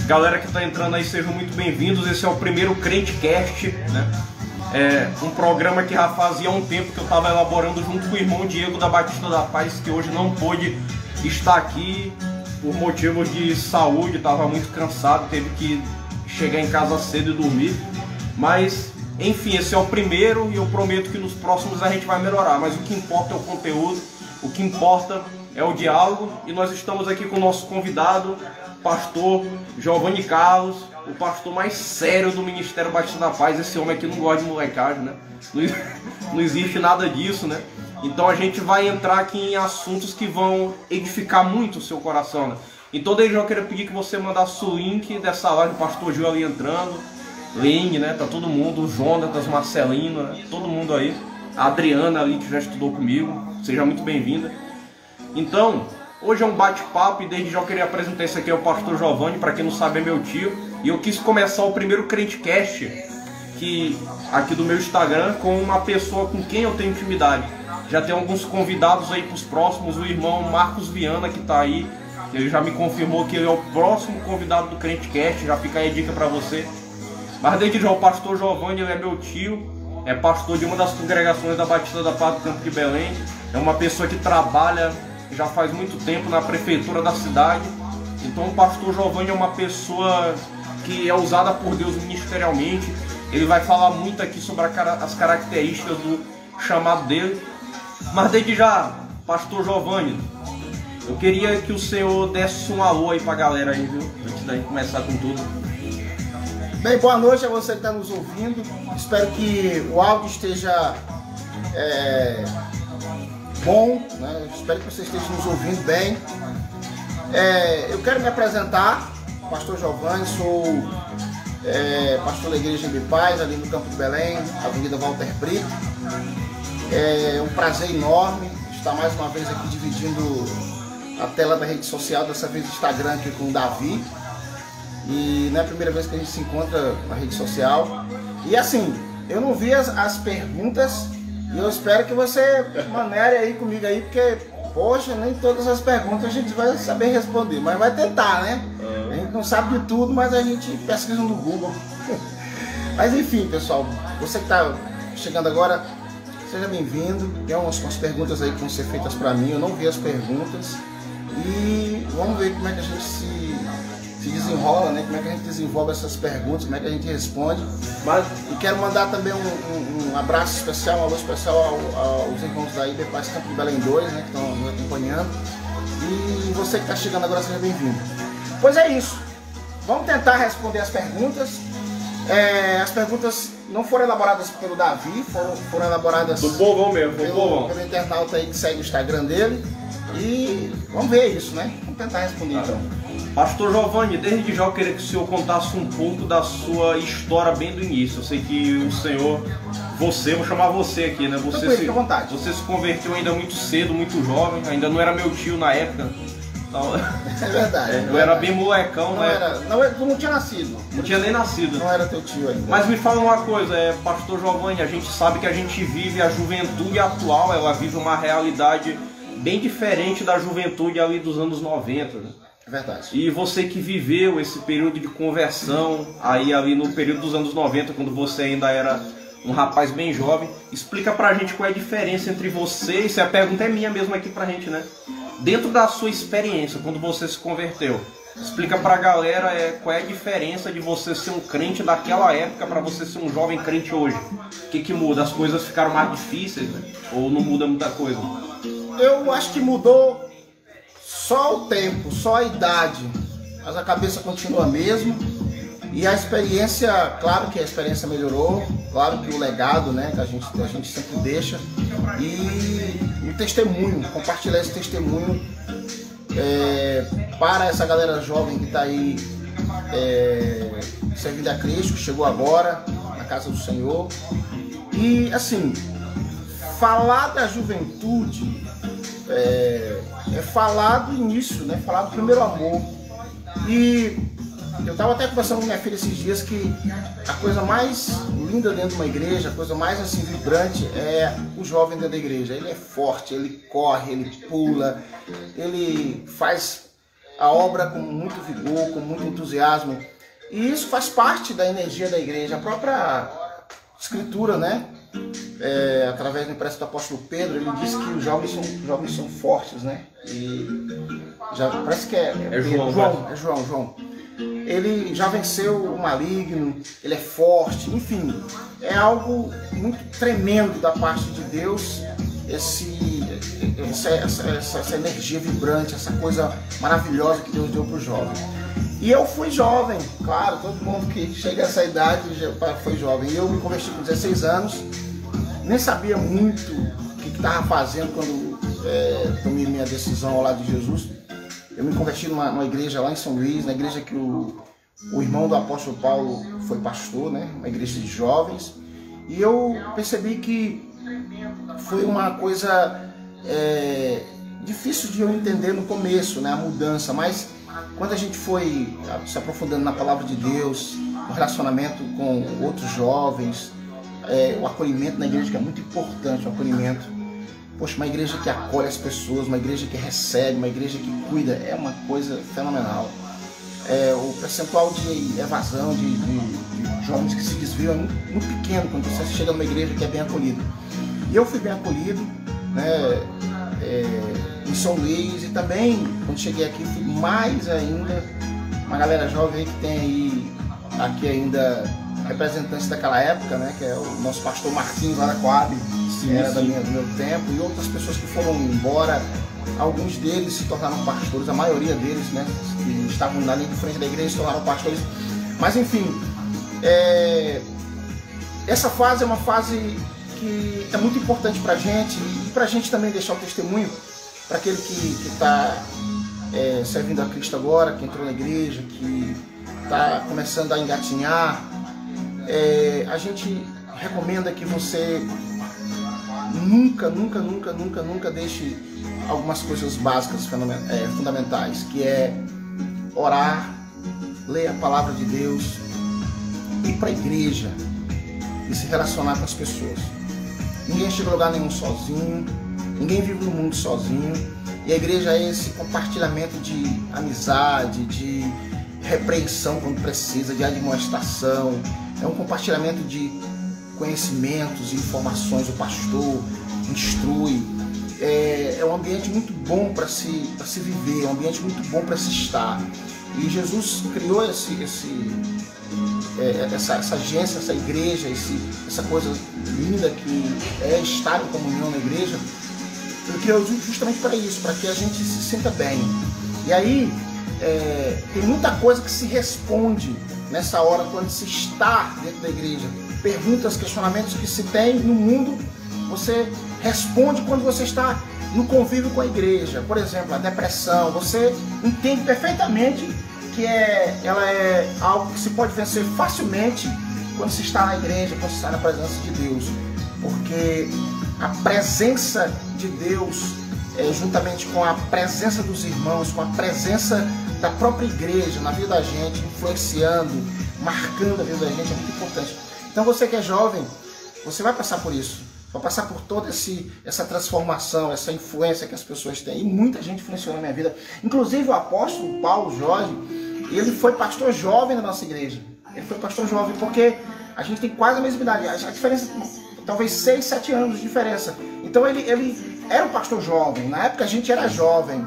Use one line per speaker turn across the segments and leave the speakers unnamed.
Galera que está entrando aí, sejam muito bem-vindos. Esse é o primeiro CrenteCast, né? É um programa que já fazia um tempo que eu estava elaborando junto com o irmão Diego da Batista da Paz, que hoje não pôde estar aqui por motivos de saúde, estava muito cansado, teve que chegar em casa cedo e dormir. Mas, enfim, esse é o primeiro e eu prometo que nos próximos a gente vai melhorar. Mas o que importa é o conteúdo, o que importa é o diálogo. E nós estamos aqui com o nosso convidado, pastor Giovanni Carlos, o pastor mais sério do Ministério Batista da Paz. Esse homem aqui não gosta de molecagem, né? Não existe nada disso, né? Então a gente vai entrar aqui em assuntos que vão edificar muito o seu coração, né? Então desde já eu queria pedir que você mandasse o link dessa live, o pastor Gil ali entrando, Lene, né? Tá todo mundo, o Jonatas, Marcelino, né? Todo mundo aí, a Adriana ali que já estudou comigo, seja muito bem-vinda. Então, hoje é um bate-papo e desde já eu queria apresentar esse aqui, é o pastor Giovanni, para quem não sabe é meu tio. E eu quis começar o primeiro CrenteCast aqui do meu Instagram com uma pessoa com quem eu tenho intimidade. Já tem alguns convidados aí para os próximos, o irmão Marcos Viana que está aí. Ele já me confirmou que ele é o próximo convidado do CrenteCast, já fica aí a dica para você. Mas desde já o pastor Giovanni, ele é meu tio, é pastor de uma das congregações da Batista da Paz do Campo de Belém. É uma pessoa que trabalha já faz muito tempo na prefeitura da cidade. Então o pastor Giovanni é uma pessoa que é usada por Deus ministerialmente. Ele vai falar muito aqui sobre as características do chamado dele. Mas desde já, pastor Giovanni, eu queria que o senhor desse um alô aí pra galera aí, viu? Antes da gente começar com tudo.
Bem, boa noite a você que está nos ouvindo. Espero que o áudio esteja bom, né? Espero que você esteja nos ouvindo bem. Eu quero me apresentar, pastor Giovanni, sou pastor da Igreja de Paz, ali no Campo de Belém, Avenida Walter Brito. É um prazer enorme estar mais uma vez aqui dividindo a tela da rede social, dessa vez Instagram aqui com o Davi. E não é a primeira vez que a gente se encontra na rede social. E assim, eu não vi as perguntas e eu espero que você manere aí comigo aí, porque, poxa, nem todas as perguntas a gente vai saber responder, mas vai tentar, né? A gente não sabe de tudo, mas a gente pesquisa no Google. Mas enfim, pessoal, você que está chegando agora, seja bem-vindo. Tem umas perguntas aí que vão ser feitas para mim, eu não vi as perguntas. E vamos ver como é que a gente se desenrola, né? Como é que a gente desenvolve essas perguntas, como é que a gente responde. E quero mandar também um abraço especial, um alô especial aos irmãos da IB Paz Campo de Belém 2, né? Que estão nos acompanhando. E você que está chegando agora, seja bem-vindo. Pois é isso. Vamos tentar responder as perguntas. As perguntas não foram elaboradas pelo Davi, foram elaboradas
do povão mesmo,
pelo internauta aí que segue o Instagram dele. E vamos ver isso, né? Vamos tentar responder então.
Pastor Giovanni, desde já eu queria que o senhor contasse um pouco da sua história bem do início. Eu sei que o senhor, vou chamar você aqui, né?
Fica à vontade.
Você se converteu ainda muito cedo, muito jovem, ainda não era meu tio na época. Então,
é verdade.
Eu era bem molecão, né?
Tu não tinha nascido.
Não tinha nem nascido.
Não era teu tio ainda.
Mas me fala uma coisa, pastor Giovanni, a gente sabe que a gente vive a juventude atual, ela vive uma realidade bem diferente da juventude ali dos anos 90, né?
É verdade.
E você que viveu esse período de conversão aí ali no período dos anos 90, quando você ainda era um rapaz bem jovem, explica pra gente qual é a diferença entre você, e a pergunta é minha mesmo aqui pra gente, né? Dentro da sua experiência, quando você se converteu, explica pra galera qual é a diferença de você ser um crente daquela época pra você ser um jovem crente hoje. O que muda? As coisas ficaram mais difíceis, né? Ou não muda muita coisa?
Eu acho que mudou só o tempo, só a idade, mas a cabeça continua a mesma. E a experiência, claro que a experiência melhorou, claro que o legado, né, que a gente sempre deixa. E o testemunho, compartilhar esse testemunho para essa galera jovem que está aí servindo a Cristo, que chegou agora na casa do Senhor. E assim, falar da juventude é falar do início, né? Falar do primeiro amor. E eu estava até conversando com minha filha esses dias que a coisa mais linda dentro de uma igreja, a coisa mais assim vibrante é o jovem dentro da igreja. Ele é forte, ele corre, ele pula, ele faz a obra com muito vigor, com muito entusiasmo. E isso faz parte da energia da igreja. A própria Escritura, né? Através do empréstimo do apóstolo Pedro, ele diz que os jovens são fortes, né? E já parece que é João. Ele já venceu o maligno, ele é forte, enfim, é algo muito tremendo da parte de Deus, essa energia vibrante, essa coisa maravilhosa que Deus deu para o jovem. E eu fui jovem, claro, todo mundo que chega a essa idade já foi jovem. E eu me converti com 16 anos, nem sabia muito o que estava fazendo quando tomei minha decisão ao lado de Jesus. Eu me converti numa igreja lá em São Luís, na igreja que o irmão do apóstolo Paulo foi pastor, né? Uma igreja de jovens. E eu percebi que foi uma coisa difícil de eu entender no começo, né? A mudança, mas quando a gente foi se aprofundando na palavra de Deus, o relacionamento com outros jovens, o acolhimento na igreja, que é muito importante, o acolhimento. Poxa, uma igreja que acolhe as pessoas, uma igreja que recebe, uma igreja que cuida, é uma coisa fenomenal. O percentual de evasão, de jovens que se desviam é muito pequeno quando você chega numa igreja que é bem acolhida. E eu fui bem acolhido, né, em São Luís, e também, quando cheguei aqui, fui mais ainda. Uma galera jovem que tem aí, aqui ainda, representantes daquela época, né, que é o nosso pastor Marquinhos lá da Coab, era do meu tempo, e outras pessoas que foram embora. Alguns deles se tornaram pastores, a maioria deles, né, que estavam na linha de frente da igreja, se tornaram pastores. Mas enfim, essa fase é uma fase que é muito importante para a gente, e para a gente também deixar o testemunho para aquele que está servindo a Cristo agora, que entrou na igreja, que está começando a engatinhar. A gente recomenda que você nunca deixe algumas coisas básicas, fundamentais, que é orar, ler a palavra de Deus, ir para a igreja e se relacionar com as pessoas. Ninguém chega a lugar nenhum sozinho, ninguém vive no mundo sozinho, e a igreja é esse compartilhamento de amizade, de repreensão quando precisa, de admoestação, é um compartilhamento de conhecimentos, informações. O pastor instrui, é um ambiente muito bom para se viver, é um ambiente muito bom para se estar. E Jesus criou essa agência, essa igreja, essa coisa linda que é estar em comunhão na igreja. Ele criou justamente para isso, para que a gente se sinta bem. E aí tem muita coisa que se responde nessa hora quando se está dentro da igreja. Perguntas, questionamentos que se tem no mundo, você responde quando você está no convívio com a igreja. Por exemplo, a depressão, você entende perfeitamente que ela é algo que se pode vencer facilmente quando se está na igreja, quando se está na presença de Deus. Porque a presença de Deus, juntamente com a presença dos irmãos, com a presença da própria igreja na vida da gente, influenciando, marcando a vida da gente, é muito importante. Então você que é jovem, você vai passar por isso. Vai passar por toda essa transformação, essa influência que as pessoas têm. E muita gente influenciou na minha vida. Inclusive o apóstolo Paulo Jorge, ele foi pastor jovem na nossa igreja. Ele foi pastor jovem porque a gente tem quase a mesma idade. A diferença, talvez 6, 7 anos de diferença. Então ele era um pastor jovem. Na época a gente era jovem.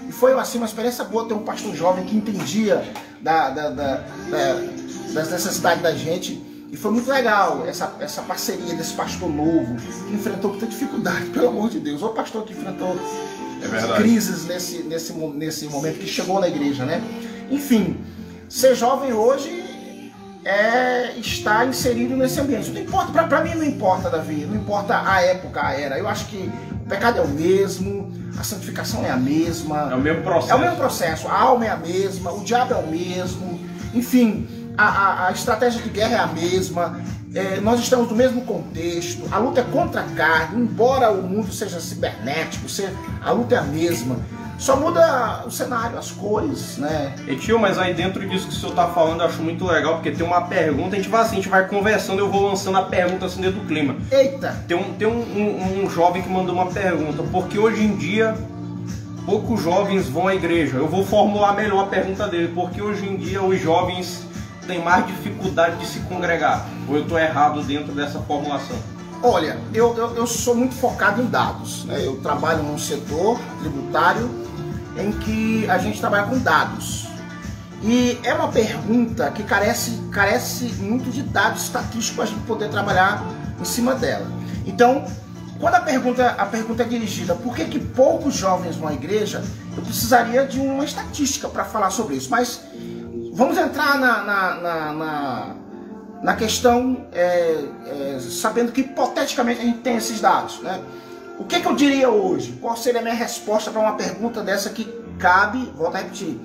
E foi assim, uma experiência boa ter um pastor jovem que entendia das necessidades da gente. E foi muito legal essa parceria desse pastor novo, que enfrentou muita dificuldade, pelo amor de Deus. O pastor que enfrentou crises nesse momento, que chegou na igreja, né? Enfim, ser jovem hoje é estar inserido nesse ambiente. Não importa, pra mim não importa, Davi, não importa a época, a era. Eu acho que o pecado é o mesmo, a santificação é a mesma.
É o mesmo processo.
É o mesmo processo, a alma é a mesma, o diabo é o mesmo, enfim... A estratégia de guerra é a mesma, nós estamos no mesmo contexto, a luta é contra a carne, embora o mundo seja cibernético, a luta é a mesma, só muda o cenário, as cores, né?
E tio, mas aí dentro disso que o senhor tá falando, eu acho muito legal, porque tem uma pergunta, a gente vai conversando, eu vou lançando a pergunta assim dentro do clima.
Eita!
Tem um jovem que mandou uma pergunta, porque hoje em dia poucos jovens vão à igreja. Eu vou formular melhor a pergunta dele, porque hoje em dia os jovens têm mais dificuldade de se congregar. Ou eu estou errado dentro dessa formulação?
Olha, eu sou muito focado em dados, né? Eu trabalho num setor tributário em que a gente trabalha com dados. E é uma pergunta que carece muito de dados estatísticos para a gente poder trabalhar em cima dela. Então, quando a pergunta é dirigida por que poucos jovens vão à igreja, eu precisaria de uma estatística para falar sobre isso. Mas vamos entrar na questão sabendo que hipoteticamente a gente tem esses dados, né? O que eu diria hoje? Qual seria a minha resposta para uma pergunta dessa que cabe, volto a repetir,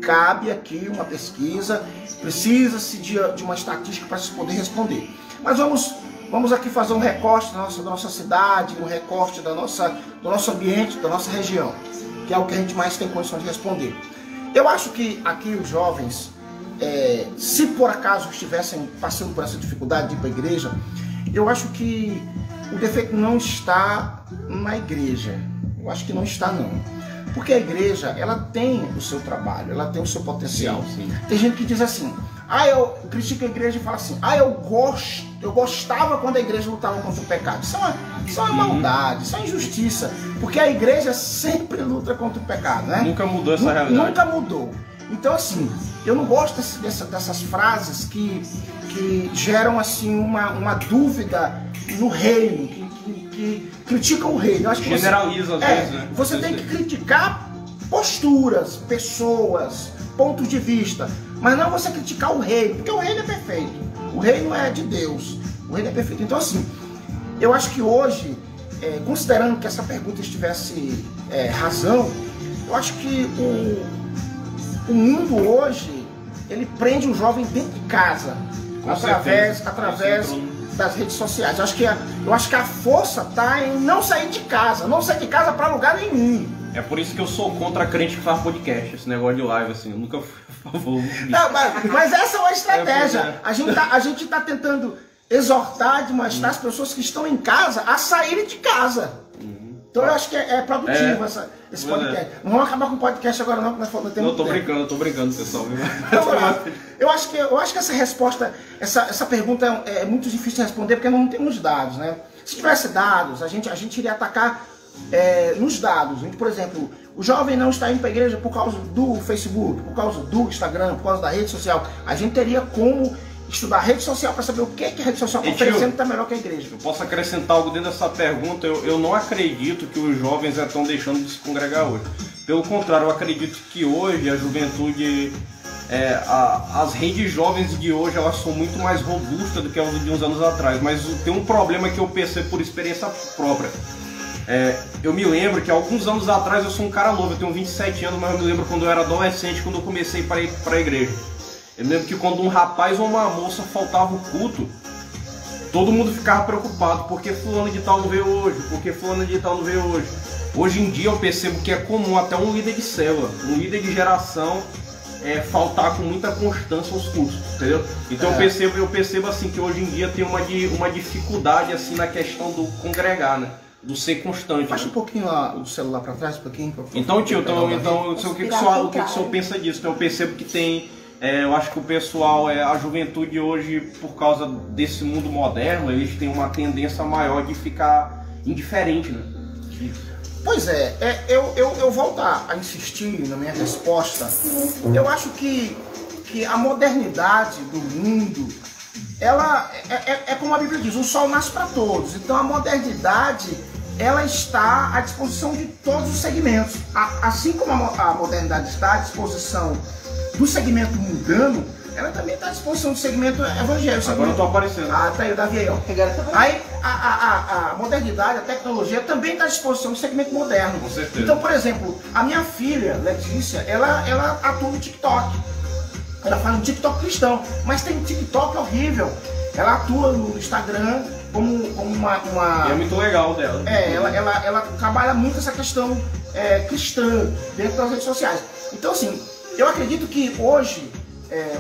cabe aqui uma pesquisa, precisa-se de uma estatística para se poder responder. Mas vamos aqui fazer um recorte da nossa cidade, um recorte do nosso ambiente, da nossa região, que é o que a gente mais tem condições de responder. Eu acho que aqui os jovens, se por acaso estivessem passando por essa dificuldade de ir para a igreja, eu acho que o defeito não está na igreja. Eu acho que não está, não. Porque a igreja, ela tem o seu trabalho, ela tem o seu potencial.
Sim, sim.
Tem gente que diz assim, eu critico a igreja e fala assim, eu gostava quando a igreja lutava contra o pecado. Isso é uma maldade, isso é uma injustiça. Porque a igreja sempre luta contra o pecado, né?
Nunca mudou essa realidade.
Nunca mudou. Então, assim, eu não gosto dessas frases que geram, assim, uma dúvida no reino, que criticam o reino. Eu acho que
generaliza às vezes, né?
Você tem que criticar posturas, pessoas, pontos de vista, mas não você criticar o reino, porque o reino é perfeito. O reino é de Deus, o reino é perfeito. Então, assim, eu acho que hoje, considerando que essa pergunta estivesse razão, eu acho que o mundo hoje, ele prende o jovem dentro de casa, através das redes sociais. Eu acho que a força está em não sair de casa para lugar nenhum.
É por isso que eu sou contra crente que faz podcast, esse negócio de live, assim, eu nunca fui a favor.
Não, mas essa é uma estratégia. A gente tá tentando exortar, demonstrar as pessoas que estão em casa a saírem de casa. Então eu acho que é produtivo esse podcast. Não vamos acabar com o podcast agora não, porque nós falamos tempo.
Não, eu tô brincando, pessoal.
Eu acho que essa resposta, essa pergunta é muito difícil de responder porque não temos dados, né? Se tivesse dados, a gente iria atacar nos dados. Por exemplo, o jovem não está indo para a igreja por causa do Facebook, por causa do Instagram, por causa da rede social. A gente teria como estudar a rede social para saber o que a rede social está oferecendo que está melhor que a igreja.
Eu posso acrescentar algo dentro dessa pergunta. Eu não acredito que os jovens estão deixando de se congregar hoje. Pelo contrário, eu acredito que hoje a juventude, as redes jovens de hoje, elas são muito mais robustas do que as de uns anos atrás. Mas tem um problema que eu percebo por experiência própria. Eu me lembro que alguns anos atrás, eu sou um cara novo, eu tenho 27 anos, mas eu me lembro quando eu era adolescente, quando eu comecei para ir para a igreja. Eu lembro que quando um rapaz ou uma moça faltava o culto, todo mundo ficava preocupado, porque fulano de tal não veio hoje, porque fulano de tal não veio hoje. Hoje em dia eu percebo que é comum até um líder de célula, um líder de geração, faltar com muita constância aos cultos, entendeu? Então eu percebo assim que hoje em dia tem uma dificuldade assim na questão do congregar, né? Do ser constante.
Baixa um pouquinho o celular para trás, um pouquinho.
Então, tio, o que o senhor pensa disso? Então eu percebo que tem... eu acho que o pessoal, a juventude hoje, por causa desse mundo moderno, eles têm uma tendência maior de ficar indiferente, né?
Pois eu volto a insistir na minha resposta. Eu acho que a modernidade do mundo, ela é como a Bíblia diz, o sol nasce para todos. Então a modernidade, ela está à disposição de todos os segmentos. Assim como a modernidade está à disposição do segmento mundano, ela também está à disposição do segmento evangélico.
Agora eu estou aparecendo.
Tá aí o Davi aí, ó. Aí a modernidade, a tecnologia também está à disposição do segmento moderno.
Com certeza.
Então, por exemplo, a minha filha, Letícia, ela atua no TikTok. Ela faz um TikTok cristão, mas tem um TikTok horrível. Ela atua no Instagram como uma...
E é muito legal dela.
Ela trabalha muito essa questão cristã dentro das redes sociais. Então, assim, eu acredito que hoje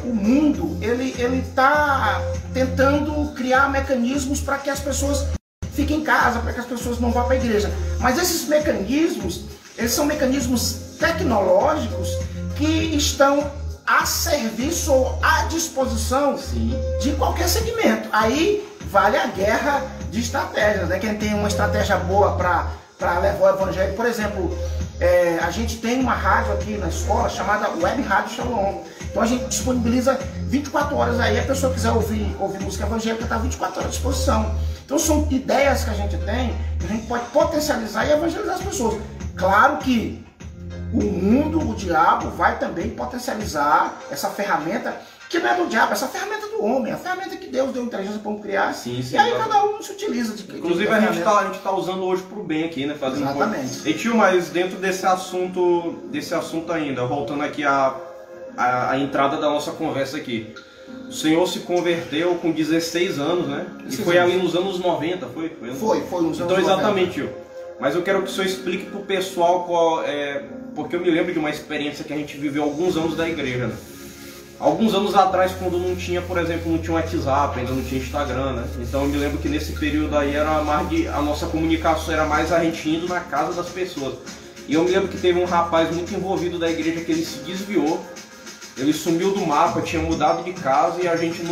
o mundo ele está tentando criar mecanismos para que as pessoas fiquem em casa, para que as pessoas não vá para a igreja. Mas esses mecanismos eles são mecanismos tecnológicos que estão a serviço ou à disposição de qualquer segmento. Aí vale a guerra de estratégias, né? Quem tem uma estratégia boa para levar o evangelho, por exemplo, a gente tem uma rádio aqui na escola chamada Web Rádio Shalom. Então a gente disponibiliza 24 horas aí, a pessoa quiser ouvir música evangélica, está 24 horas à disposição. Então são ideias que a gente tem, que a gente pode potencializar e evangelizar as pessoas. Claro que o mundo, o diabo, vai também potencializar essa ferramenta, que não é do diabo, essa ferramenta do homem, a ferramenta que Deus deu inteligência para criar.
Sim,
e aí cada um se utiliza de
inclusive a gente tá usando hoje pro bem aqui, né? Fazendo
exatamente.
E tio, mas dentro desse assunto ainda, voltando aqui a entrada da nossa conversa aqui. O senhor se converteu com 16 anos, né? E foi ali nos anos 90, foi?
Foi nos anos 90.
Então, exatamente, tio. Mas eu quero que o senhor explique pro pessoal porque eu me lembro de uma experiência que a gente viveu alguns anos da igreja, né? Alguns anos atrás, quando não tinha, por exemplo, não tinha WhatsApp, ainda não tinha Instagram, né? Então eu me lembro que nesse período aí a nossa comunicação era mais a gente indo na casa das pessoas. E eu me lembro que teve um rapaz muito envolvido da igreja que ele se desviou, ele sumiu do mapa, tinha mudado de casa e a gente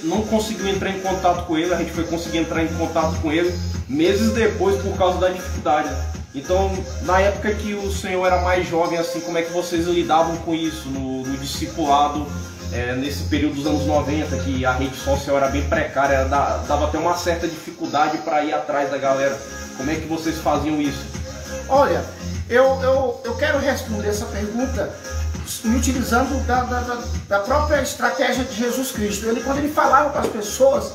não conseguiu entrar em contato com ele, a gente foi conseguir entrar em contato com ele meses depois por causa da dificuldade. Então, na época que o senhor era mais jovem, assim, como é que vocês lidavam com isso no discipulado, nesse período dos anos 90, que a rede social era bem precária, dava até uma certa dificuldade para ir atrás da galera. Como é que vocês faziam isso?
Olha, eu quero responder essa pergunta me utilizando da própria estratégia de Jesus Cristo. Quando ele falava para as pessoas,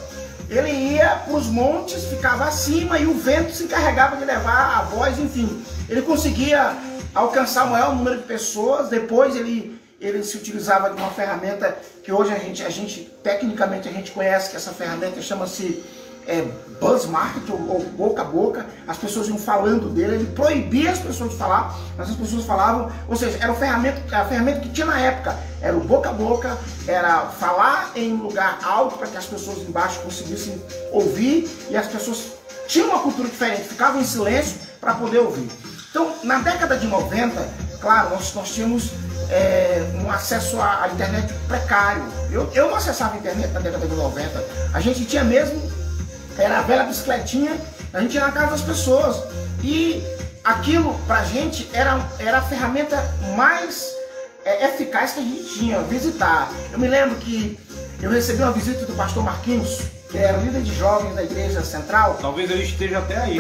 ele ia para os montes, ficava acima e o vento se encarregava de levar a voz, enfim. Ele conseguia alcançar o maior número de pessoas. Depois ele se utilizava de uma ferramenta que hoje a gente tecnicamente a gente conhece, que essa ferramenta chama-se buzz marketing, ou boca a boca. As pessoas iam falando dele, ele proibia as pessoas de falar, mas as pessoas falavam. Ou seja, era a ferramenta que tinha na época, era o boca a boca, era falar em um lugar alto para que as pessoas embaixo conseguissem ouvir, e as pessoas tinham uma cultura diferente, ficavam em silêncio para poder ouvir. Então, na década de 90, claro, nós tínhamos um acesso à internet precário. Eu não acessava a internet na década de 90, a gente tinha mesmo, era a velha bicicletinha, a gente ia na casa das pessoas, e aquilo pra gente era a ferramenta mais eficaz que a gente tinha, visitar. Eu me lembro que eu recebi uma visita do pastor Marquinhos, que era líder de jovens da igreja central.
Talvez ele esteja até aí.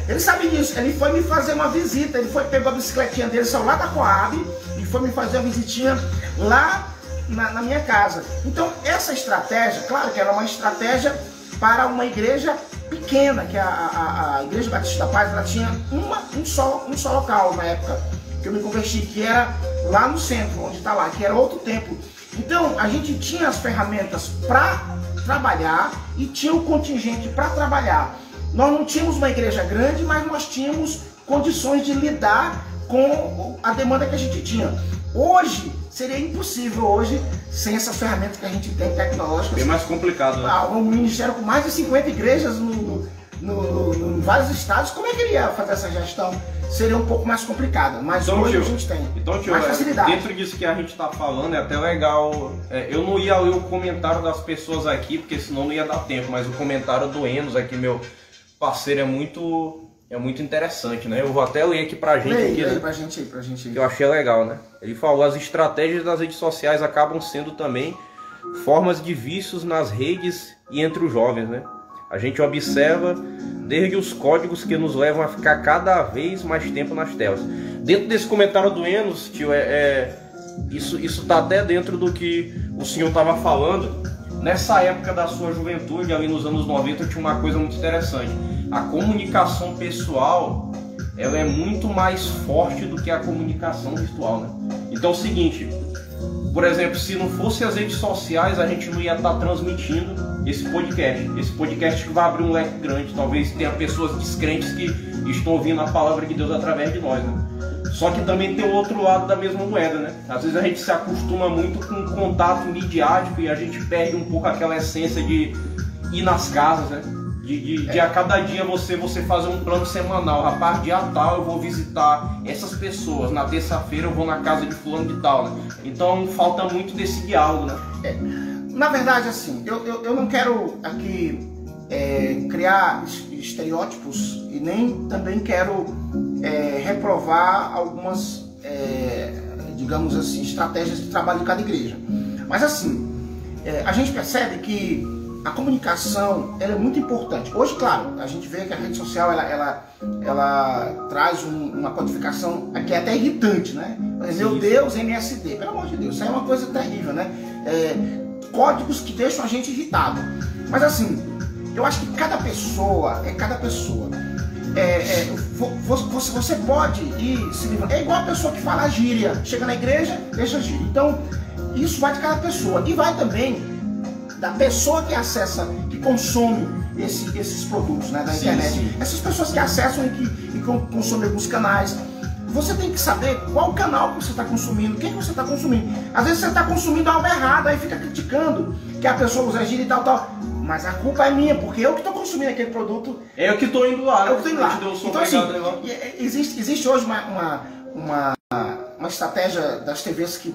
Ele sabe disso, ele foi me fazer uma visita, pegou a bicicletinha dele, saiu lá da Coab, e foi me fazer uma visitinha lá na minha casa. Então essa estratégia, claro que era uma estratégia para uma igreja pequena, que a Igreja Batista da Paz, ela tinha um só local na época que eu me converti, que era lá no centro, onde está lá, que era outro templo. Então a gente tinha as ferramentas para trabalhar e tinha o contingente para trabalhar. Nós não tínhamos uma igreja grande, mas nós tínhamos condições de lidar com a demanda que a gente tinha. Hoje seria impossível, sem essas ferramentas que a gente tem tecnológicas.
Bem mais complicado, né?
Um ministério com mais de 50 igrejas em vários estados, como é que ele ia fazer essa gestão? Seria um pouco mais complicada, mas então, hoje a gente tem mais facilidade.
Dentro disso que a gente está falando, é até legal. Eu não ia ler o comentário das pessoas aqui, porque senão não ia dar tempo, mas o comentário do Enos aqui, meu parceiro, é muito interessante, né? Eu vou até ler aqui pra gente.
Leia pra gente aí.
Que eu achei legal, né? Ele falou: as estratégias das redes sociais acabam sendo também formas de vícios nas redes e entre os jovens, né? A gente observa desde os códigos que nos levam a ficar cada vez mais tempo nas telas. Dentro desse comentário do Enos, tio, isso tá até dentro do que o senhor estava falando. Nessa época da sua juventude, ali nos anos 90, tinha uma coisa muito interessante. A comunicação pessoal, ela é muito mais forte do que a comunicação virtual, né? Então é o seguinte, por exemplo, se não fosse as redes sociais, a gente não ia estar transmitindo esse podcast que vai abrir um leque grande. Talvez tenha pessoas descrentes que estão ouvindo a palavra de Deus através de nós, né? Só que também tem o outro lado da mesma moeda, né? Às vezes a gente se acostuma muito com o contato midiático e a gente perde um pouco aquela essência de ir nas casas, né? De a cada dia você fazer um plano semanal. Rapaz, dia tal eu vou visitar essas pessoas, na terça-feira eu vou na casa de fulano de tal, né? Então falta muito desse diálogo, né?
Na verdade, assim, eu não quero aqui criar estereótipos e nem também quero reprovar algumas, digamos assim, estratégias de trabalho de cada igreja. Mas assim, a gente percebe que a comunicação ela é muito importante. Hoje, claro, a gente vê que a rede social ela traz uma codificação que é até irritante, né? Meu Deus, MSD, pelo amor de Deus, isso aí é uma coisa terrível, né? Códigos que deixam a gente irritado. Mas assim, eu acho que cada pessoa é cada pessoa. Você pode ir se livrando. É igual a pessoa que fala gíria, chega na igreja, deixa gíria. Então, isso vai de cada pessoa. E vai também da pessoa que acessa, que consome esses produtos, né, da internet. Sim. Essas pessoas que acessam e consomem alguns canais. Você tem que saber qual canal que você está consumindo, o que você está consumindo. Às vezes você está consumindo algo errado, aí fica criticando que a pessoa usa gíria e tal. Mas a culpa é minha, porque eu que estou consumindo aquele produto.
É eu que estou indo lá.
Eu que estou indo lá. Então assim, existe hoje uma estratégia das TVs que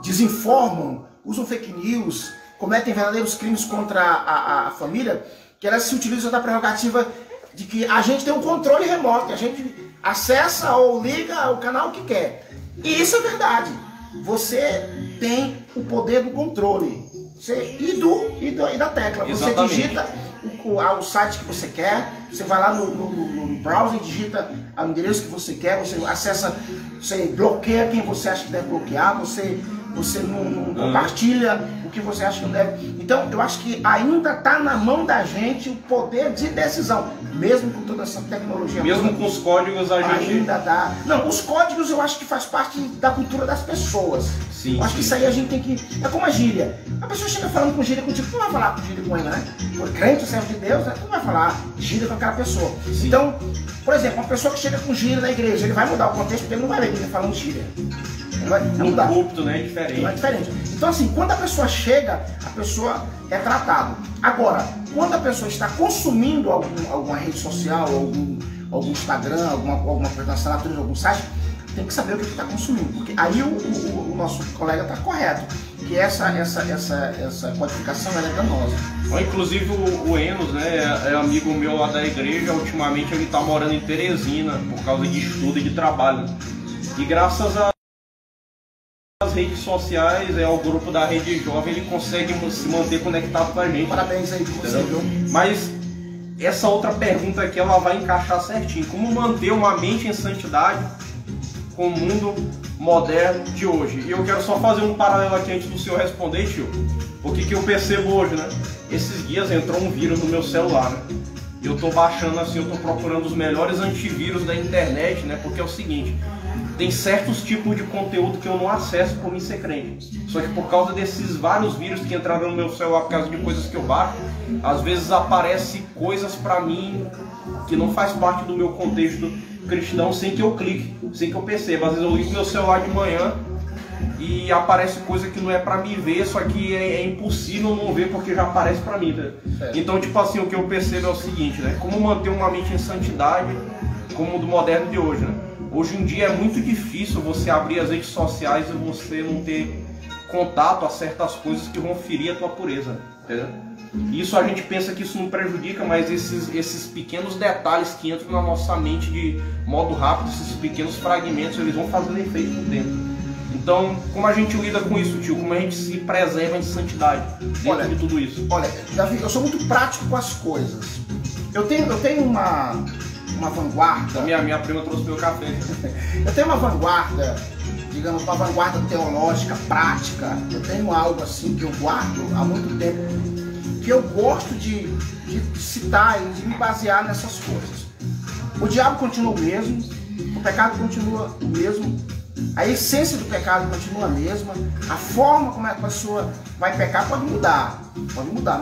desinformam, usam fake news, cometem verdadeiros crimes contra a família, que elas se utilizam da prerrogativa de que a gente tem um controle remoto, a gente acessa ou liga o canal que quer. E isso é verdade. Você tem o poder do controle e da tecla.
Exatamente.
Você digita o site que você quer, você vai lá no browser, digita o endereço que você quer, você acessa, você bloqueia quem você acha que deve bloquear, você não compartilha o que você acha que não deve. Então, eu acho que ainda está na mão da gente o poder de decisão, mesmo com toda essa tecnologia.
Mesmo com os códigos a gente...
Ainda dá. Não, os códigos eu acho que faz parte da cultura das pessoas.
Sim,
eu acho que isso aí a gente tem que... É como a gíria. A pessoa chega falando com gíria contigo, tu não vai falar com gíria com ela, né? Por crente, servo de Deus, né? Tu não vai falar gíria com aquela pessoa. Sim. Então, por exemplo, uma pessoa que chega com gíria na igreja, ele vai mudar o contexto, porque ele não vai ver ele falando gíria.
No púlpito, né? É diferente.
É diferente. Então, assim, quando a pessoa chega, a pessoa é tratada. Agora, quando a pessoa está consumindo alguma rede social, algum Instagram, alguma coisa na assinatura, algum site, tem que saber o que está consumindo. Porque aí o nosso colega está correto. Que essa codificação ela é danosa.
Inclusive o Enos, né, é amigo meu lá da igreja. Ultimamente ele está morando em Teresina por causa de estudo e de trabalho. E graças às redes sociais, ao grupo da Rede Jovem, ele consegue se manter conectado com a gente.
Parabéns aí por você, viu?
Mas essa outra pergunta aqui, ela vai encaixar certinho. Como manter uma mente em santidade com o mundo moderno de hoje? E eu quero só fazer um paralelo aqui antes do senhor responder, tio. O que eu percebo hoje, né? Esses dias entrou um vírus no meu celular, né? E eu tô baixando assim, eu tô procurando os melhores antivírus da internet, né? Porque é o seguinte, tem certos tipos de conteúdo que eu não acesso por mim ser crente. Só que por causa desses vários vírus que entraram no meu celular por causa de coisas que eu baixo, às vezes aparece coisas pra mim que não faz parte do meu contexto cristão sem que eu clique, sem que eu perceba. Às vezes eu ligo meu celular de manhã e aparece coisa que não é pra me ver, só que é impossível não ver porque já aparece pra mim, né? Então, tipo assim, o que eu percebo é o seguinte, né? Como manter uma mente em santidade como o do moderno de hoje, né? Hoje em dia é muito difícil você abrir as redes sociais e você não ter contato a certas coisas que vão ferir a tua pureza, entendeu? Isso a gente pensa que isso não prejudica, mas esses pequenos detalhes que entram na nossa mente de modo rápido, esses pequenos fragmentos, eles vão fazendo efeito por dentro. Então, como a gente lida com isso, tio? Como a gente se preserva de santidade dentro de tudo isso?
Olha, Davi, eu sou muito prático com as coisas. Eu tenho uma vanguarda.
Minha prima trouxe meu café.
Eu tenho uma vanguarda, digamos, uma vanguarda teológica, prática. Eu tenho algo assim que eu guardo há muito tempo, que eu gosto de citar e de me basear nessas coisas. O diabo continua o mesmo, o pecado continua o mesmo, a essência do pecado continua a mesma, a forma como a pessoa vai pecar pode mudar,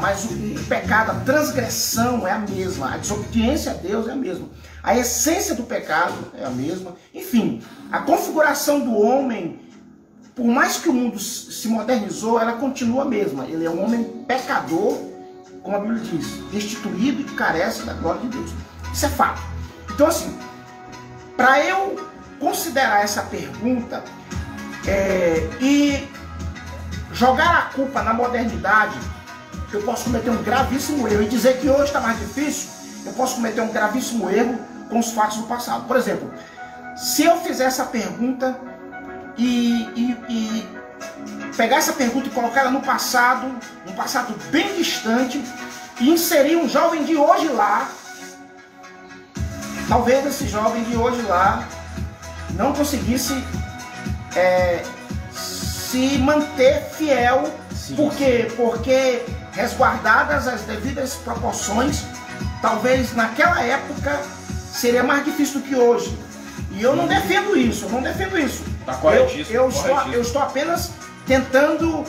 mas o pecado, a transgressão é a mesma, a desobediência a Deus é a mesma, a essência do pecado é a mesma, enfim, a configuração do homem, por mais que o mundo se modernizou, ela continua a mesma, ele é um homem pecador, como a Bíblia diz, destituído e carece da glória de Deus. Isso é fato. Então assim, para eu considerar essa pergunta e jogar a culpa na modernidade, eu posso cometer um gravíssimo erro. E dizer que hoje está mais difícil, eu posso cometer um gravíssimo erro com os fatos do passado. Por exemplo, se eu fizer essa pergunta e pegar essa pergunta e colocar ela no passado, um passado bem distante, e inserir um jovem de hoje lá, talvez esse jovem de hoje lá não conseguisse se manter fiel. Sim. Porque resguardadas as devidas proporções, talvez naquela época seria mais difícil do que hoje. E eu não defendo isso,
Tá corretíssimo,
eu estou apenas tentando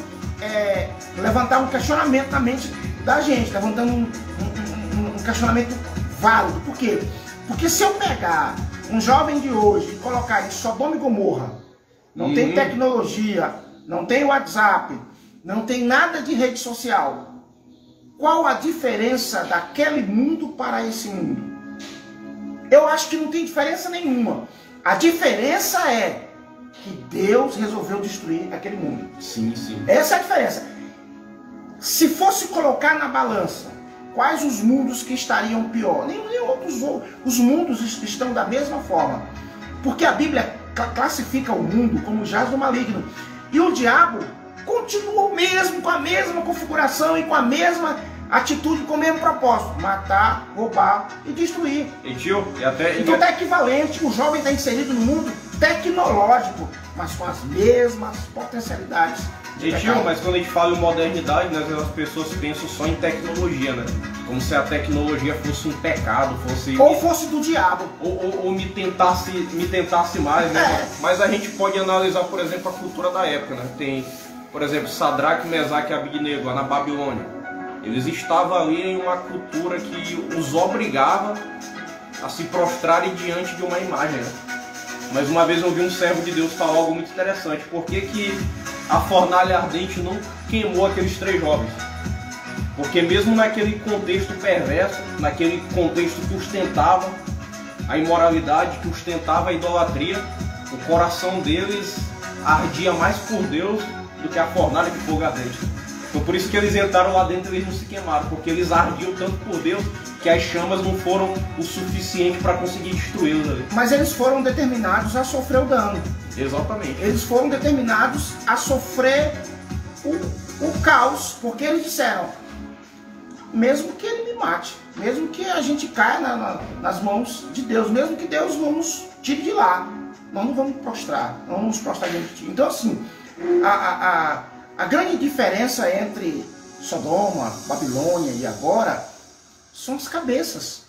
levantar um questionamento na mente da gente, levantando um questionamento válido. Por quê? Porque se eu pegar um jovem de hoje e colocar em Sodoma e Gomorra, não tem tecnologia, não tem WhatsApp, não tem nada de rede social, qual a diferença daquele mundo para esse mundo? Eu acho que não tem diferença nenhuma. A diferença é que Deus resolveu destruir aquele mundo.
Sim, sim.
Essa é a diferença. Se fosse colocar na balança quais os mundos que estariam pior, nem outros, os mundos estão da mesma forma. Porque a Bíblia classifica o mundo como jaz do maligno. E o diabo continua o mesmo, com a mesma configuração e com a mesma atitude, com o mesmo propósito: matar, roubar e destruir.
Então
está equivalente. O jovem está inserido no mundo tecnológico, mas com as mesmas potencialidades.
Mas quando a gente fala em modernidade, né, as pessoas pensam só em tecnologia, né? Como se a tecnologia fosse um pecado,
ou fosse do diabo.
Ou me tentasse mais, né? Mas a gente pode analisar, por exemplo, a cultura da época, né? Tem, por exemplo, Sadraque, Mesaque e Abednego, lá na Babilônia. Eles estavam ali em uma cultura que os obrigava a se prostrarem diante de uma imagem, né? Mas uma vez eu ouvi um servo de Deus falar algo muito interessante. Por que a fornalha ardente não queimou aqueles 3 jovens? Porque mesmo naquele contexto perverso, naquele contexto que ostentava a imoralidade, que ostentava a idolatria, o coração deles ardia mais por Deus do que a fornalha de fogo ardente. Então por isso que eles entraram lá dentro e eles não se queimaram, porque eles ardiam tanto por Deus que as chamas não foram o suficiente para conseguir destruí-los ali.
Mas eles foram determinados a sofrer o dano.
Exatamente.
Eles foram determinados a sofrer o caos, porque eles disseram: mesmo que ele me mate, mesmo que a gente caia nas mãos de Deus, mesmo que Deus não nos tire de lá, nós não vamos prostrar, não vamos prostrar diante de ti. Então assim, a grande diferença entre Sodoma, Babilônia e agora são as cabeças.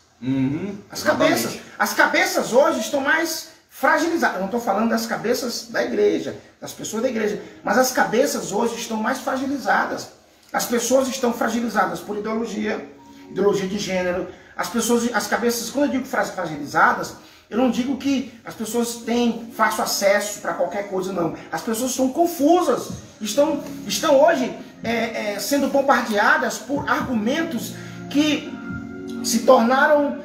As cabeças hoje estão mais fragilizadas. Eu não estou falando das cabeças da igreja, das pessoas da igreja, mas as cabeças hoje estão mais fragilizadas. As pessoas estão fragilizadas por ideologia de gênero. As cabeças, quando eu digo fragilizadas, eu não digo que as pessoas têm fácil acesso para qualquer coisa, não. As pessoas estão confusas, estão hoje sendo bombardeadas por argumentos que se tornaram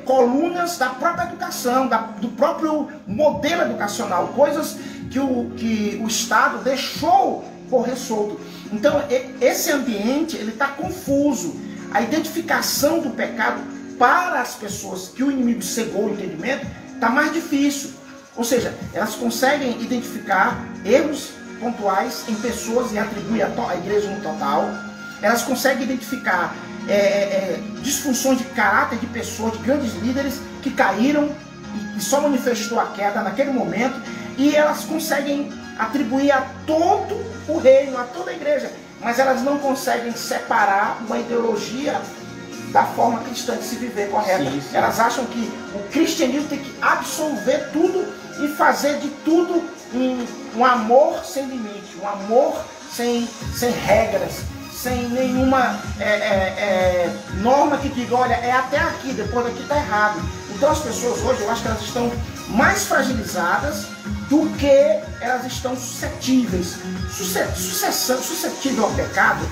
colunas da própria educação, do próprio modelo educacional, coisas que o Estado deixou correr solto. Então esse ambiente ele está confuso. A identificação do pecado para as pessoas que o inimigo cegou o entendimento está mais difícil. Ou seja, elas conseguem identificar erros pontuais em pessoas e atribuir à igreja no total. Elas conseguem identificar disfunções de caráter de pessoas, de grandes líderes que caíram e só manifestou a queda naquele momento. E elas conseguem atribuir a todo o reino, a toda a igreja, mas elas não conseguem separar uma ideologia da forma cristã de se viver correta. Sim. Elas acham que o cristianismo tem que absolver tudo e fazer de tudo um amor sem limite, um amor sem regras, sem nenhuma norma que diga: olha, é até aqui, depois daqui está errado. Então as pessoas hoje, eu acho que elas estão mais fragilizadas do que elas estão suscetíveis. Suscetível ao pecado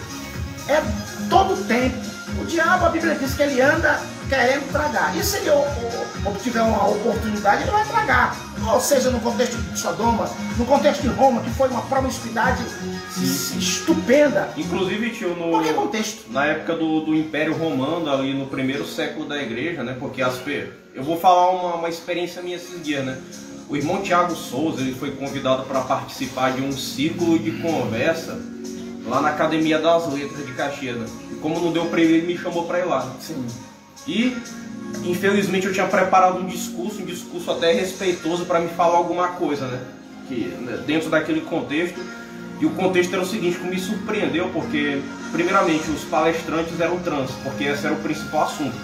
é todo tempo. O diabo, a Bíblia diz que ele anda querendo tragar. E se ele obtiver uma oportunidade, ele vai tragar. Ou seja, no contexto de Sodoma, no contexto de Roma, que foi uma promiscuidade estupenda.
Inclusive, tio,
qualquer contexto.
Na época do Império Romano, ali no primeiro século da igreja, né? Porque eu vou falar uma experiência minha esses dias, né? O irmão Tiago Souza, ele foi convidado para participar de um ciclo de conversa lá na Academia das Letras de Caxias, né? E como não deu para ele me chamou para ir lá.
Sim.
E infelizmente eu tinha preparado um discurso até respeitoso para me falar alguma coisa, né? Dentro daquele contexto. E o contexto era o seguinte, que me surpreendeu, porque primeiramente os palestrantes eram trans, porque esse era o principal assunto.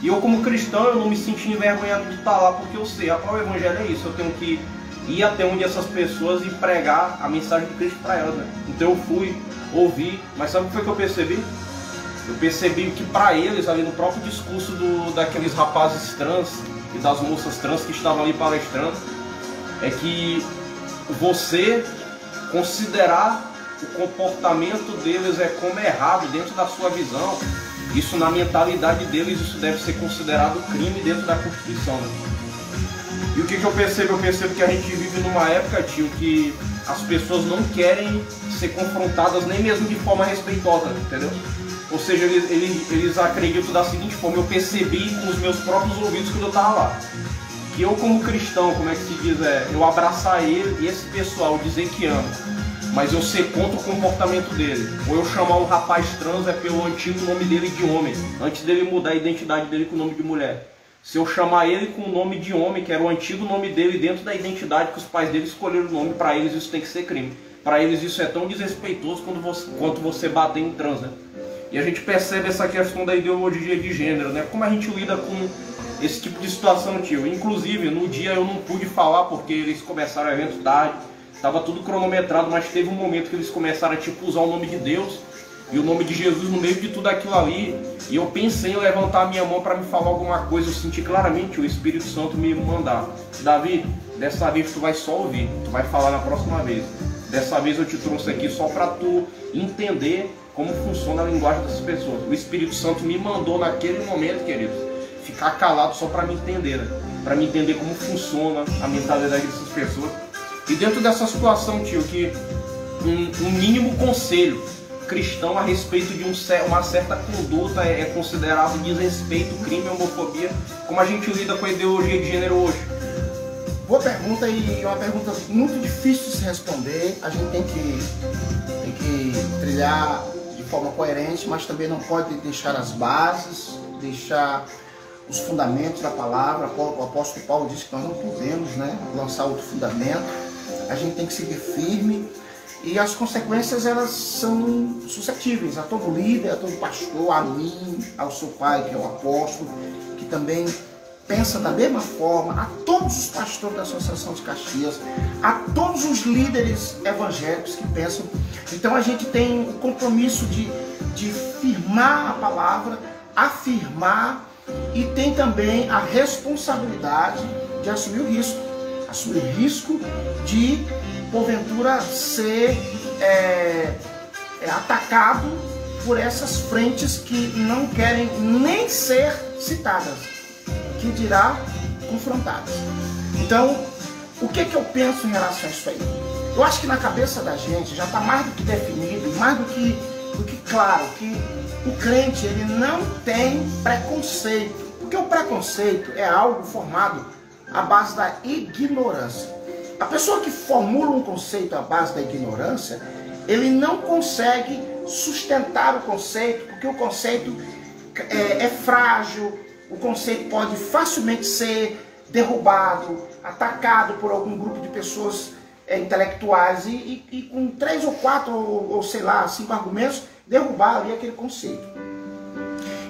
E eu, como cristão, eu não me senti envergonhado de estar lá, porque eu sei, o evangelho é isso, eu tenho que ir até onde essas pessoas e pregar a mensagem de Cristo para elas, né? Então eu fui, ouvi, mas sabe o que foi que eu percebi? Eu percebi que para eles, ali no próprio discurso daqueles rapazes trans e das moças trans que estavam ali palestrando, é que você considerar o comportamento deles como errado dentro da sua visão, isso na mentalidade deles, isso deve ser considerado crime dentro da Constituição, né? E o que eu percebo? Eu percebo que a gente vive numa época, tio, que as pessoas não querem ser confrontadas nem mesmo de forma respeitosa, entendeu? Ou seja, eles acreditam da seguinte forma, eu percebi com os meus próprios ouvidos quando eu estava lá. Que eu, como cristão, como é que se diz, eu abraçar esse pessoal, dizer que amo, mas eu ser contra o comportamento dele. Ou eu chamar um rapaz trans pelo antigo nome dele de homem, antes dele mudar a identidade dele com o nome de mulher. Se eu chamar ele com o nome de homem, que era o antigo nome dele dentro da identidade que os pais dele escolheram o nome, para eles isso tem que ser crime. Para eles isso é tão desrespeitoso quanto você bater em trans, né? E a gente percebe essa questão da ideologia de gênero, né? Como a gente lida com esse tipo de situação, tio. Inclusive, no dia eu não pude falar porque eles começaram o evento tarde, estava tudo cronometrado, mas teve um momento que eles começaram a usar o nome de Deus e o nome de Jesus no meio de tudo aquilo ali. E eu pensei em levantar a minha mão para me falar alguma coisa. Eu senti claramente o Espírito Santo me mandar: Davi, dessa vez tu vai só ouvir, tu vai falar na próxima vez. Dessa vez eu te trouxe aqui só para tu entender como funciona a linguagem dessas pessoas. O Espírito Santo me mandou naquele momento, queridos, ficar calado só para me entender, né? Para me entender como funciona a mentalidade dessas pessoas. E dentro dessa situação, tio, que um mínimo conselho cristão a respeito de uma certa conduta é considerado desrespeito, crime, homofobia, como a gente lida com a ideologia de gênero hoje?
Boa pergunta, e uma pergunta muito difícil de se responder. A gente tem que trilhar de forma coerente, mas também não pode deixar as bases, deixar os fundamentos da palavra. O apóstolo Paulo disse que nós não podemos, né, lançar outro fundamento. A gente tem que seguir firme, e as consequências elas são suscetíveis a todo líder, a todo pastor, a mim, ao seu pai, que é o apóstolo, que também pensa da mesma forma, a todos os pastores da Associação de Caxias, a todos os líderes evangélicos que pensam. Então a gente tem o compromisso de firmar a palavra, afirmar, e tem também a responsabilidade de assumir o risco de, porventura, ser atacado por essas frentes que não querem nem ser citadas, que dirá confrontadas. Então, o que eu penso em relação a isso aí? Eu acho que na cabeça da gente já está mais do que definido, mais do que claro, que o crente ele não tem preconceito, porque o preconceito é algo formado à base da ignorância. A pessoa que formula um conceito à base da ignorância, ele não consegue sustentar o conceito, porque o conceito é frágil, o conceito pode facilmente ser derrubado, atacado por algum grupo de pessoas intelectuais e com 3 ou 4 ou sei lá, 5 argumentos, derrubar ali aquele conceito.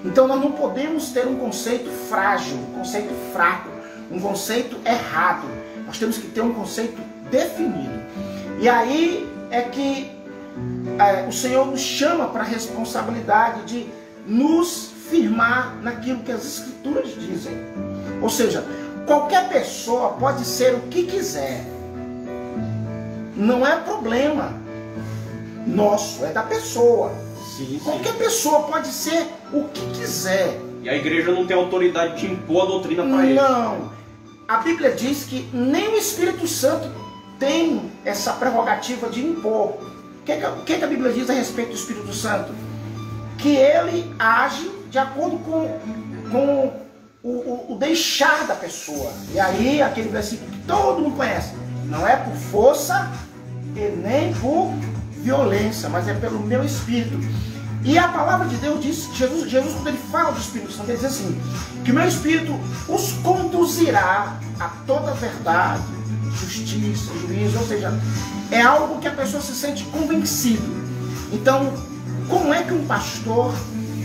Então nós não podemos ter um conceito frágil, um conceito fraco, um conceito errado. Nós temos que ter um conceito definido. E aí é que o Senhor nos chama para a responsabilidade de nos firmar naquilo que as Escrituras dizem. Ou seja, qualquer pessoa pode ser o que quiser. Não é problema nosso, é da pessoa.
Sim,
Qualquer pessoa pode ser o que quiser.
E a igreja não tem autoridade de impor a doutrina para ele.
Não. A Bíblia diz que nem o Espírito Santo tem essa prerrogativa de impor. O que a Bíblia diz a respeito do Espírito Santo? Que ele age de acordo com o deixar da pessoa. E aí, aquele versículo que todo mundo conhece. Não é por força e nem por violência, mas é pelo meu Espírito. E a palavra de Deus diz, Jesus quando ele fala do Espírito Santo, ele diz assim, que o meu Espírito os conduzirá a toda a verdade, justiça, juízo, ou seja, é algo que a pessoa se sente convencido. Então, como é que um pastor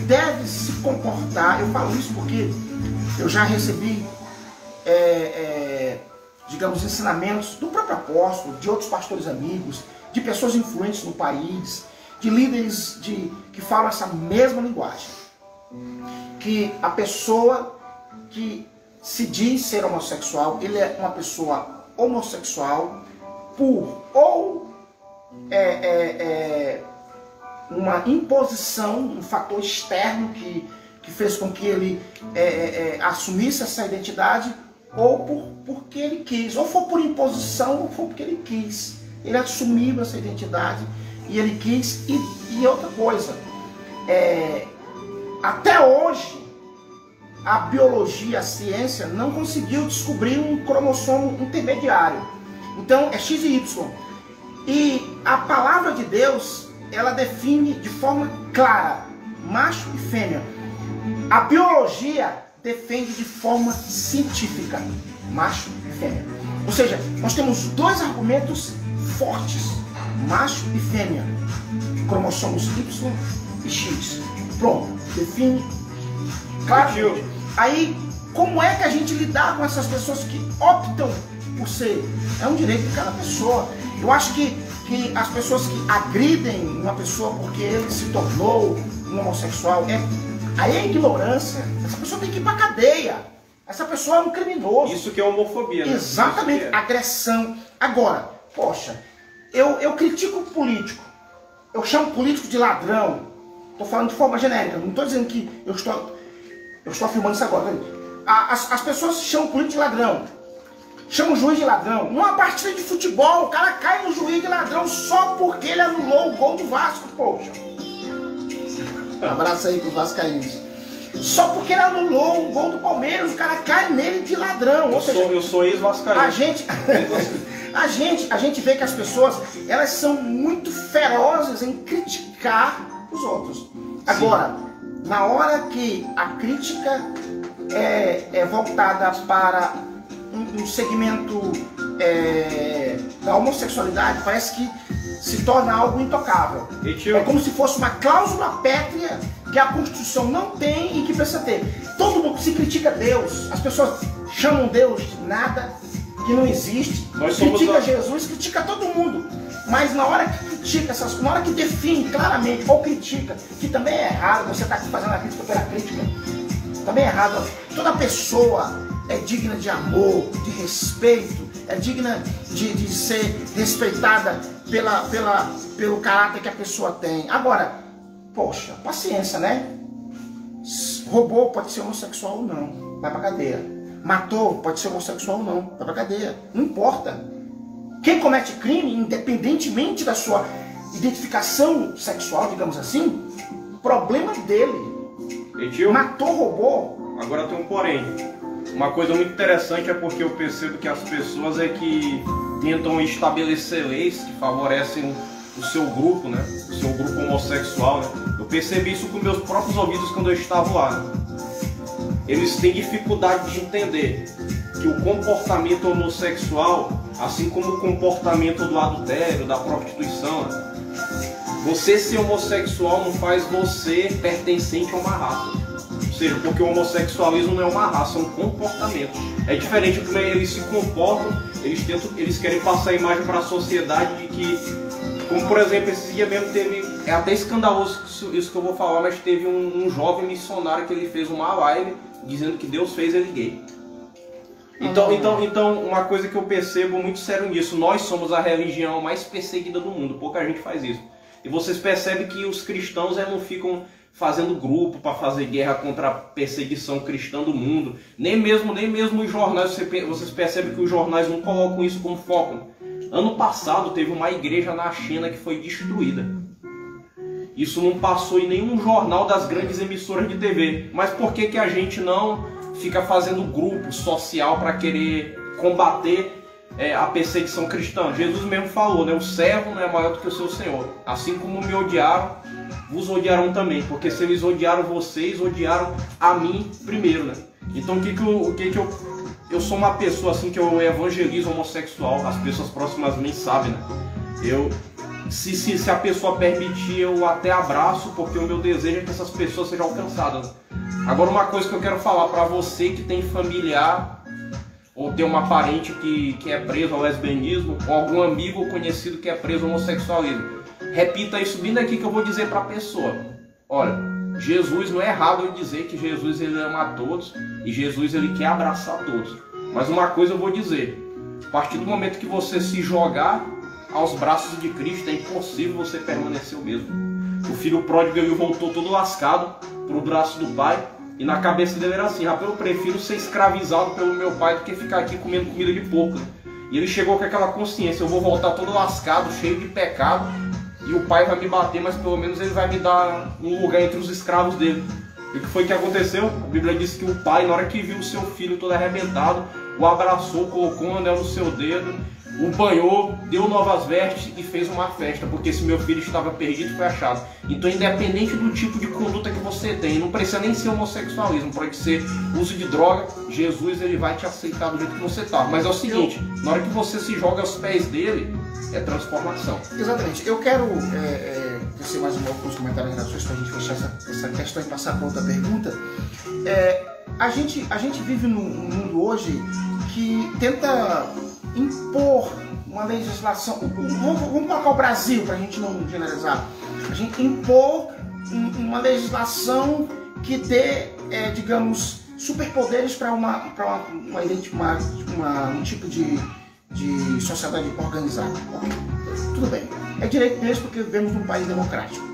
deve se comportar? Eu falo isso porque eu já recebi, digamos, ensinamentos do próprio apóstolo, de outros pastores amigos, de pessoas influentes no país, de líderes que falam essa mesma linguagem. Que a pessoa que se diz ser homossexual, ele é uma pessoa homossexual por ou uma imposição, um fator externo que fez com que ele assumisse essa identidade, ou porque ele quis, ou foi por imposição, ou foi porque ele quis. Ele assumiu essa identidade e ele quis. E outra coisa, até hoje a biologia, a ciência não conseguiu descobrir um cromossomo intermediário. Então é X e Y. E a palavra de Deus, ela define de forma clara macho e fêmea. A biologia defende de forma científica macho e fêmea. Ou seja, nós temos dois argumentos fortes: macho e fêmea, cromossomos Y e X. Pronto, define claramente. Aí, como é que a gente lidar com essas pessoas que optam por ser? É um direito de cada pessoa. Eu acho que as pessoas que agridem uma pessoa porque ele se tornou um homossexual, aí é ignorância. Essa pessoa tem que ir para cadeia. Essa pessoa é um criminoso.
Isso que é homofobia, né?
Exatamente, agressão. Agora, poxa, eu critico o político. Eu chamo o político de ladrão. Estou falando de forma genérica. Não estou dizendo que eu estou afirmando isso agora. As pessoas chamam o político de ladrão. Chama o juiz de ladrão. Numa partida de futebol, o cara cai no juiz de ladrão só porque ele anulou o gol do Vasco, poxa. Um abraço aí pro vascaínos. Só porque ele anulou o gol do Palmeiras, o cara cai nele de ladrão.
Eu sou ex-vascaíno.
A gente vê que as pessoas, elas são muito ferozes em criticar os outros. Agora, na hora que a crítica é voltada para um segmento da homossexualidade, parece que se torna algo intocável. É como se fosse uma cláusula pétrea que a Constituição não tem e que precisa ter. Todo mundo se critica Deus, as pessoas chamam Deus de nada, que não existe, critica Jesus, critica todo mundo. Mas na hora que critica, na hora que define claramente, ou critica, que também é errado, você está aqui fazendo a crítica pela crítica, também é errado. Toda pessoa é digna de amor, de respeito, é digna de ser respeitada pelo caráter que a pessoa tem. Agora, poxa, paciência, né? Roubou, pode ser homossexual ou não, vai pra cadeia. Matou, pode ser homossexual ou não, vai pra cadeia. Não importa. Quem comete crime, independentemente da sua identificação sexual, digamos assim, problema dele. Matou, roubou.
Agora tem um porém. Uma coisa muito interessante é porque eu percebo que as pessoas que tentam estabelecer leis que favorecem o seu grupo, né? O seu grupo homossexual, né? Eu percebi isso com meus próprios ouvidos quando eu estava lá, né? Eles têm dificuldade de entender que o comportamento homossexual, assim como o comportamento do adultério, da prostituição, né? Você ser homossexual não faz você pertencente a uma raça. Ou seja, porque o homossexualismo não é uma raça, é um comportamento. É diferente de como eles se comportam, eles querem passar a imagem para a sociedade de que, como por exemplo, esse dia mesmo teve, é até escandaloso isso que eu vou falar, mas teve um jovem missionário que ele fez uma live dizendo que Deus fez ele gay. Então, uma coisa que eu percebo muito sério nisso, nós somos a religião mais perseguida do mundo, pouca gente faz isso. E vocês percebem que os cristãos não ficam fazendo grupo para fazer guerra contra a perseguição cristã do mundo. Nem mesmo os jornais, vocês percebem que os jornais não colocam isso como foco. Ano passado teve uma igreja na China que foi destruída. Isso não passou em nenhum jornal das grandes emissoras de TV. Mas por que a gente não fica fazendo grupo social para querer combater a perseguição cristã? Jesus mesmo falou, né? O servo não é maior do que o seu senhor. Assim como me odiaram, vos odiarão também. Porque se eles odiaram vocês, odiaram a mim primeiro, né? Então eu sou uma pessoa assim que eu evangelizo homossexual. As pessoas próximas a mim sabem, né? Se a pessoa permitir, eu até abraço, porque o meu desejo é que essas pessoas sejam alcançadas. Agora, uma coisa que eu quero falar para você que tem familiar ou tem uma parente que é preso ao lesbianismo, ou algum amigo ou conhecido que é preso ao homossexualismo, repita isso bem daqui que eu vou dizer para a pessoa. Olha, Jesus, não é errado eu dizer que Jesus ele ama a todos e Jesus ele quer abraçar a todos. Mas uma coisa eu vou dizer, a partir do momento que você se jogar aos braços de Cristo, é impossível você permanecer o mesmo. O filho pródigo ele voltou todo lascado para o braço do pai, e na cabeça dele era assim: rapaz, eu prefiro ser escravizado pelo meu pai do que ficar aqui comendo comida de porco. E ele chegou com aquela consciência: eu vou voltar todo lascado, cheio de pecado, e o pai vai me bater, mas pelo menos ele vai me dar um lugar entre os escravos dele. E o que foi que aconteceu? A Bíblia diz que o pai, na hora que viu o seu filho todo arrebentado, o abraçou, colocou um anel no seu dedo, o banhou, deu novas vestes e fez uma festa, porque esse meu filho estava perdido e foi achado. Então, independente do tipo de conduta que você tem, não precisa nem ser homossexualismo, pode ser uso de droga, Jesus ele vai te aceitar do jeito que você está. Mas é o seguinte, na hora que você se joga aos pés dele, é transformação.
Exatamente. Eu quero tecer mais alguns comentários relações para a gente fechar essa questão e passar para outra pergunta. A gente vive num mundo hoje que tenta impor uma legislação. Vamos colocar o Brasil para a gente não generalizar. A gente impor uma legislação que dê, digamos, superpoderes para um tipo de sociedade organizada. Tudo bem, é direito mesmo porque vivemos num país democrático.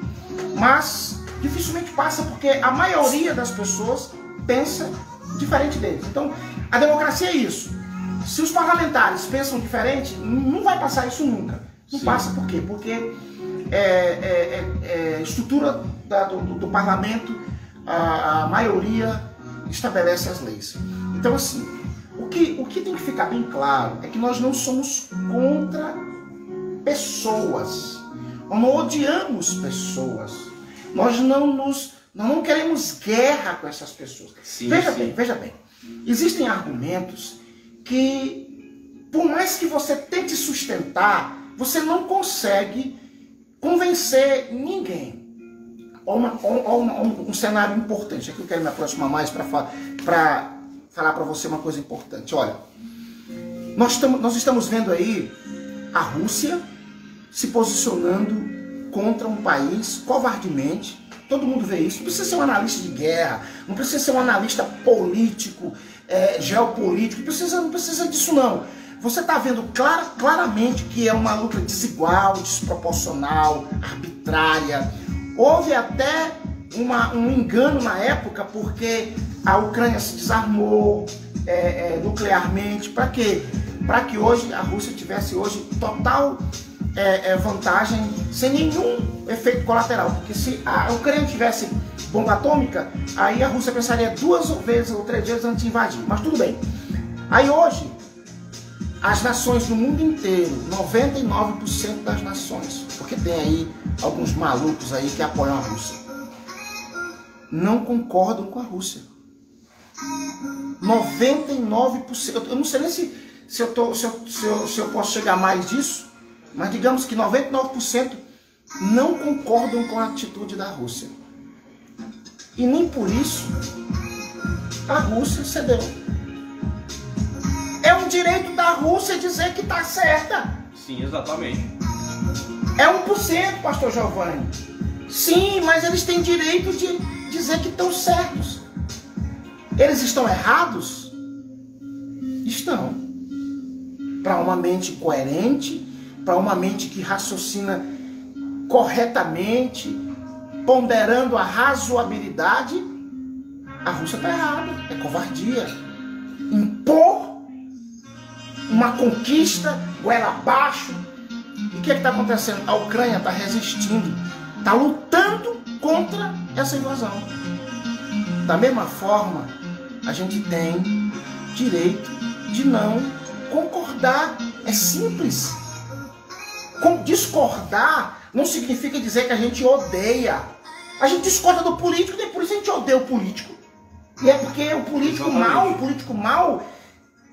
Mas dificilmente passa porque a maioria das pessoas pensa diferente deles. Então, a democracia é isso. Se os parlamentares pensam diferente, não vai passar isso nunca. Não passa por quê? Porque a estrutura do parlamento, a maioria estabelece as leis. Então, assim, o que tem que ficar bem claro é que nós não somos contra pessoas. Nós não odiamos pessoas. Nós não queremos guerra com essas pessoas. Veja bem. Existem argumentos que, por mais que você tente sustentar, você não consegue convencer ninguém. Um cenário importante, aqui eu quero me aproximar mais para falar para você uma coisa importante. Olha, nós estamos vendo aí a Rússia se posicionando contra um país covardemente. Todo mundo vê isso. Não precisa ser um analista de guerra, não precisa ser um analista político, geopolítico, não precisa disso não. Você está vendo claramente que é uma luta desigual, desproporcional, arbitrária. Houve até um engano na época, porque a Ucrânia se desarmou nuclearmente. Para quê? Para que hoje a Rússia tivesse hoje total vantagem, sem nenhum efeito colateral. Porque se a Ucrânia tivesse bomba atômica, aí a Rússia pensaria 2 vezes ou 3 vezes antes de invadir. Mas tudo bem. Aí hoje, as nações no mundo inteiro, 99% das nações, porque tem aí alguns malucos aí que apoiam a Rússia, não concordam com a Rússia. 99%. Eu não sei nem se eu posso chegar a mais disso, mas digamos que 99% não concordam com a atitude da Rússia. E nem por isso a Rússia cedeu. É um direito da Rússia dizer que está certa.
Sim, exatamente.
É 1%, pastor Giovanni. Sim, mas eles têm direito de dizer que estão certos. Eles estão errados? Estão. Para uma mente coerente, para uma mente que raciocina corretamente, ponderando a razoabilidade, a Rússia está errada, é covardia. Impor uma conquista goela abaixo. E o que está acontecendo? A Ucrânia está resistindo, está lutando contra essa invasão. Da mesma forma, a gente tem direito de não concordar. É simples. Discordar não significa dizer que a gente odeia. A gente discorda do político, nem por isso a gente odeia o político. E é porque o político mal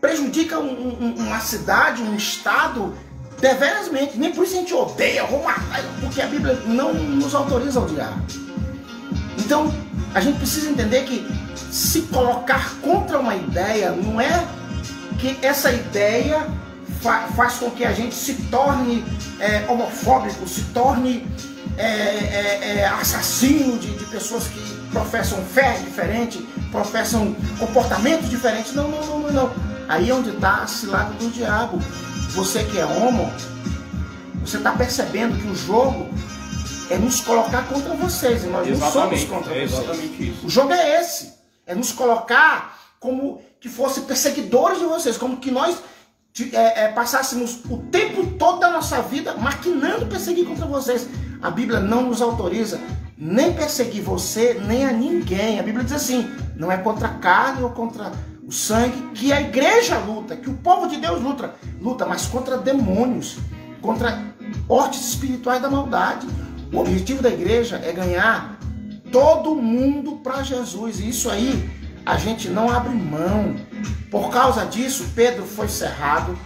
prejudica uma cidade, um estado, deverazmente. Nem por isso a gente odeia, vou matar, porque a Bíblia não nos autoriza a odiar. Então, a gente precisa entender que se colocar contra uma ideia, não é que essa ideia faz com que a gente se torne homofóbico, se torne assassino de pessoas que professam fé diferente, professam comportamentos diferentes. Não. Aí é onde está a cilada do diabo. Você que é homo, você está percebendo que o jogo é nos colocar contra vocês, e nós não somos contra vocês.
Exatamente isso.
O jogo é esse, é nos colocar como que fossem perseguidores de vocês, como que nós passássemos o tempo todo da nossa vida maquinando perseguir contra vocês. A Bíblia não nos autoriza nem perseguir você, nem a ninguém. A Bíblia diz assim, não é contra a carne ou contra o sangue que a igreja luta, que o povo de Deus luta, mas contra demônios, contra hortes espirituais da maldade. O objetivo da igreja é ganhar todo mundo para Jesus, e isso aí a gente não abre mão. Por causa disso, Pedro foi cerrado,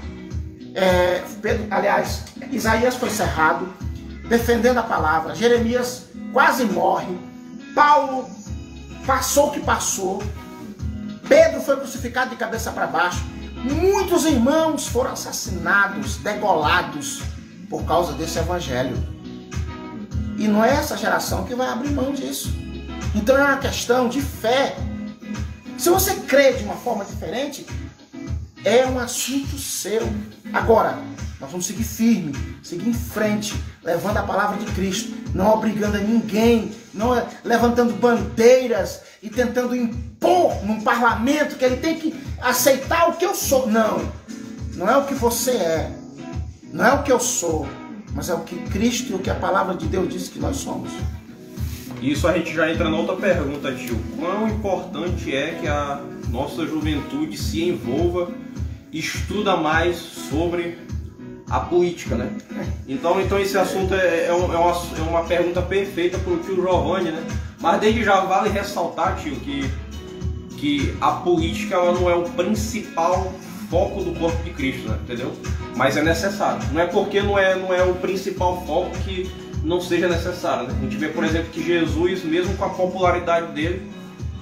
Isaías foi cerrado, defendendo a palavra. Jeremias quase morre. Paulo passou o que passou. Pedro foi crucificado de cabeça para baixo. Muitos irmãos foram assassinados, degolados por causa desse evangelho. E não é essa geração que vai abrir mão disso. Então é uma questão de fé. Se você crê de uma forma diferente, é um assunto seu. Agora, nós vamos seguir firme, seguir em frente, levando a palavra de Cristo, não obrigando a ninguém, não levantando bandeiras e tentando impor num parlamento que ele tem que aceitar o que eu sou. Não é o que você é, não é o que eu sou, mas é o que Cristo e o que a palavra de Deus diz que nós somos.
Isso a gente já entra na outra pergunta, tio. Quão importante é que a nossa juventude se envolva, estuda mais sobre a política, né? Então esse assunto é uma pergunta perfeita para o tio Giovanni, né? Mas desde já vale ressaltar, tio, que a política ela não é o principal foco do corpo de Cristo, né? Entendeu? Mas é necessário. Não é porque não é o principal foco que não seja necessário, né? A gente vê, por exemplo, que Jesus, mesmo com a popularidade dele,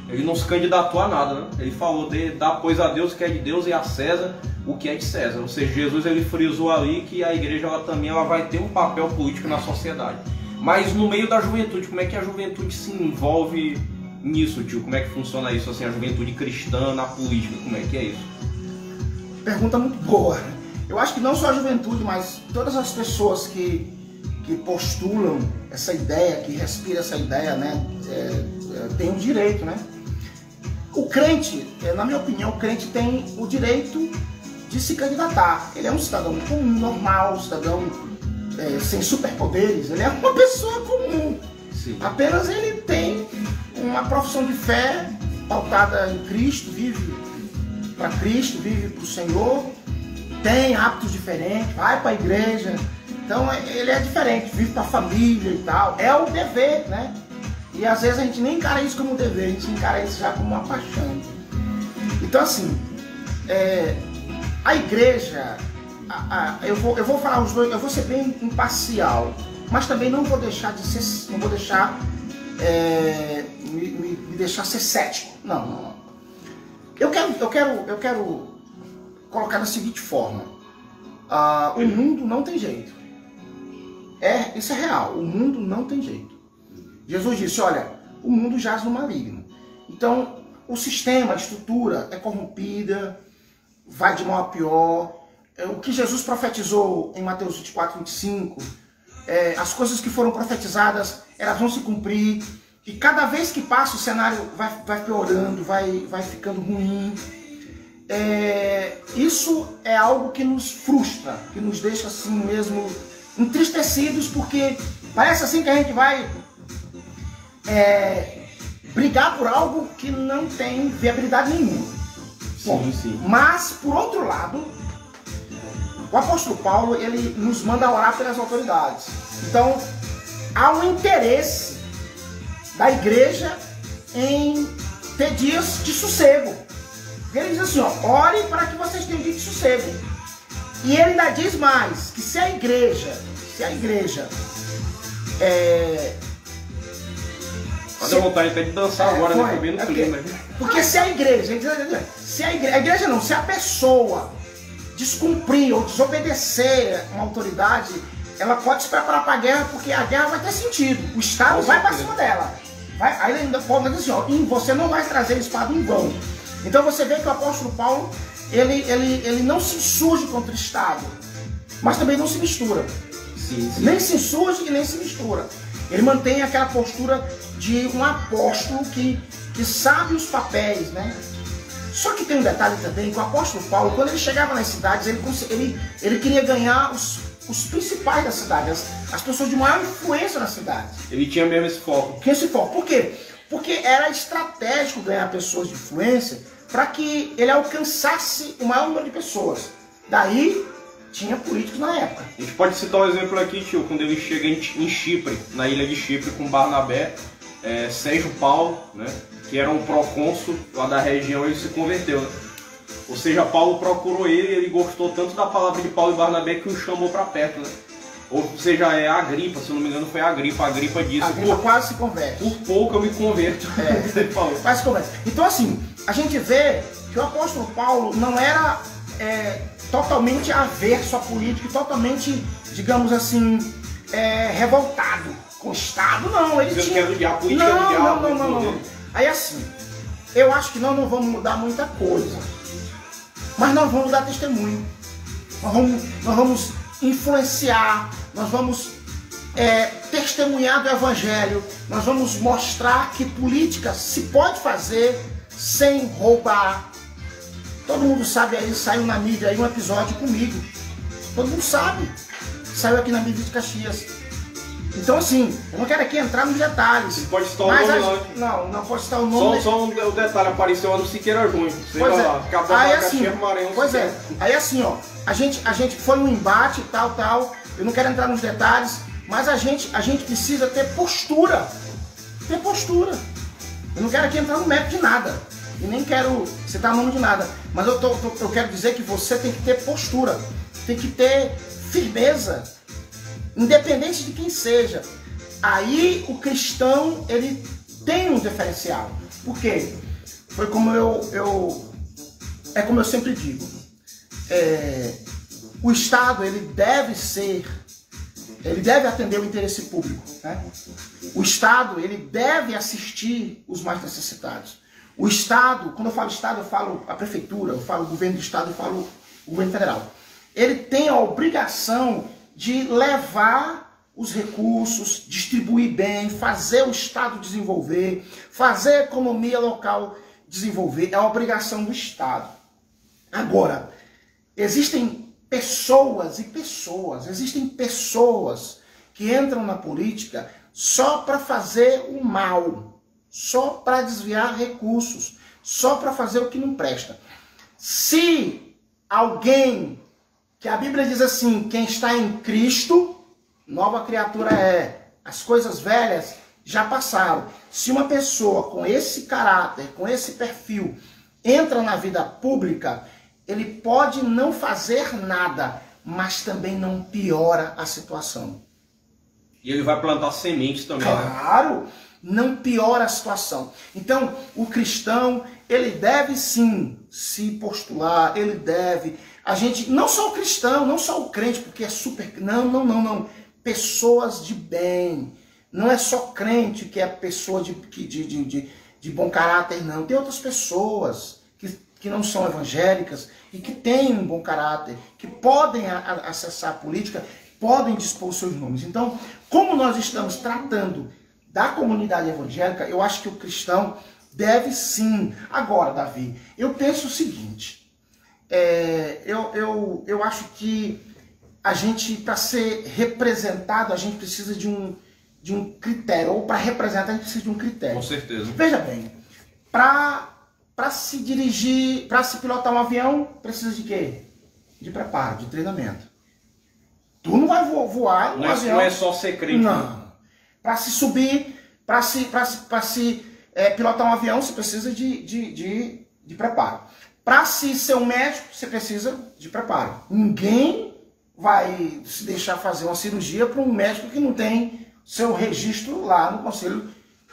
ele não se candidatou a nada, né? Ele falou de dar pois a Deus o que é de Deus e a César o que é de César. Ou seja, Jesus ele frisou ali que a igreja ela vai ter um papel político na sociedade. Mas no meio da juventude, como é que a juventude se envolve nisso, tio? Como é que funciona isso, assim, a juventude cristã na política? Como é que é isso?
Pergunta muito boa. Eu acho que não só a juventude, mas todas as pessoas que postulam essa ideia, que respiram essa ideia, né, tem o direito, né? O crente, na minha opinião, o crente tem o direito de se candidatar. Ele é um cidadão comum, normal, um cidadão sem superpoderes, ele é uma pessoa comum.
Sim.
Apenas ele tem uma profissão de fé pautada em Cristo, vive para Cristo, vive para o Senhor, tem hábitos diferentes, vai para a igreja. Então ele é diferente, vive para a família e tal. É o dever, né? E às vezes a gente nem encara isso como um dever, a gente encara isso já como uma paixão. Então assim, a igreja, eu vou falar os dois, eu vou ser bem imparcial, mas também não vou deixar de ser, não vou deixar me deixar ser cético. Não. Eu quero colocar da seguinte forma: o mundo não tem jeito. Isso é real. O mundo não tem jeito. Jesus disse: olha, o mundo jaz no maligno. Então, o sistema, a estrutura é corrompida, vai de mal a pior. O que Jesus profetizou em Mateus 24, 25, as coisas que foram profetizadas, elas vão se cumprir, e cada vez que passa o cenário vai piorando, vai ficando ruim. Isso é algo que nos frustra, que nos deixa assim mesmo entristecidos, porque parece assim que a gente vai brigar por algo que não tem viabilidade nenhuma. Bom,
sim.
mas, por outro lado, o apóstolo Paulo, ele nos manda orar pelas autoridades. Então, há um interesse da igreja em ter dias de sossego. Ele diz assim, ó, ore para que vocês tenham dia de sossego. E ele ainda diz mais, que se a igreja
Pode dar vontade até de dançar agora, né? Tô vendo o clima.
Porque se a igreja, se a pessoa descumprir ou desobedecer uma autoridade, ela pode se preparar para a guerra, porque a guerra vai ter sentido. O Estado vai para cima dela. Aí ele ainda pode dizer assim, ó, você não vai trazer espada em vão. Então você vê que o apóstolo Paulo, ele não se insurge contra o Estado, mas também não se mistura.
Sim.
Nem se insurge e nem se mistura. Ele mantém aquela postura de um apóstolo que sabe os papéis, né? Só que tem um detalhe também, que o apóstolo Paulo, quando ele chegava nas cidades, ele queria ganhar os principais da cidade, as pessoas de maior influência na cidade.
Ele tinha mesmo esse foco.
Por quê? Porque era estratégico ganhar pessoas de influência para que ele alcançasse o maior número de pessoas. Daí tinha políticos na época.
A gente pode citar um exemplo aqui, tio, quando ele chega em Chipre, na ilha de Chipre, com Barnabé, Sérgio Paulo, né, que era um procônsul lá da região, ele se converteu, né? Ou seja, Paulo procurou ele gostou tanto da palavra de Paulo e Barnabé que o chamou para perto, né? Ou seja, Agripa, se eu não me engano foi Agripa disse...
Agripa quase se converte.
Por pouco eu me converto.
Ele falou. Quase se converte. Então assim, a gente vê que o apóstolo Paulo não era totalmente averso à política, totalmente, digamos assim, revoltado com o Estado, não. Ele tinha...
a política do diabo.
Não. Aí assim, eu acho que nós não vamos mudar muita coisa, mas nós vamos dar testemunho. Nós vamos influenciar, nós vamos testemunhar do Evangelho, nós vamos mostrar que política se pode fazer sem roubar. Todo mundo sabe aí, saiu na mídia aí um episódio comigo. Todo mundo sabe. Saiu aqui na mídia de Caxias. Então assim, eu não quero aqui entrar nos detalhes.
Você pode citar o nome lá.
Não pode citar o nome.
Só o detalhe, apareceu lá no Siqueira Júnior.
Pois é. Aí assim,
pois é.
Aí assim, ó, a gente foi um embate, tal. Eu não quero entrar nos detalhes, mas a gente precisa ter postura. Ter postura. Eu não quero aqui entrar no mérito de nada. E nem quero citar o nome de nada. Mas eu quero dizer que você tem que ter postura. Tem que ter firmeza. Independente de quem seja. Aí o cristão, ele tem um diferencial. Por quê? Foi como é como eu sempre digo. O Estado, ele deve atender o interesse público, né? O Estado, ele deve assistir os mais necessitados. O Estado, quando eu falo Estado, eu falo a prefeitura, eu falo o governo do Estado, eu falo o governo federal. Ele tem a obrigação de levar os recursos, distribuir bem, fazer o Estado desenvolver, fazer a economia local desenvolver. É a obrigação do Estado. Agora, existem pessoas e pessoas, existem pessoas que entram na política só para fazer o mal, só para desviar recursos, só para fazer o que não presta. Se alguém, que a Bíblia diz assim, quem está em Cristo, nova criatura é, as coisas velhas já passaram. Se uma pessoa com esse caráter, com esse perfil, entra na vida pública, ele pode não fazer nada, mas também não piora a situação.
E ele vai plantar sementes também.
Claro, né? Não piora a situação. Então, o cristão, ele deve sim se postular, ele deve... A gente, não só o cristão, não só o crente, porque é super... Não. Pessoas de bem. Não é só crente que é pessoa de bom caráter, não. Tem outras pessoas que não são evangélicas e que têm um bom caráter, que podem acessar a política podem dispor os seus nomes. Então, como nós estamos tratando da comunidade evangélica, eu acho que o cristão deve sim. Agora, Davi, eu penso o seguinte, eu acho que a gente, para ser representado, a gente precisa de um critério, ou para representar a gente precisa de um critério.
Com certeza.
Veja bem, para se dirigir, para se pilotar um avião, precisa de quê? De preparo, de treinamento. Tu não vai voar no avião.
Não é só ser crente.
Não. Para se subir, para se pilotar um avião, você precisa de preparo. Para se ser um médico, você precisa de preparo. Ninguém vai se deixar fazer uma cirurgia para um médico que não tem seu registro lá no Conselho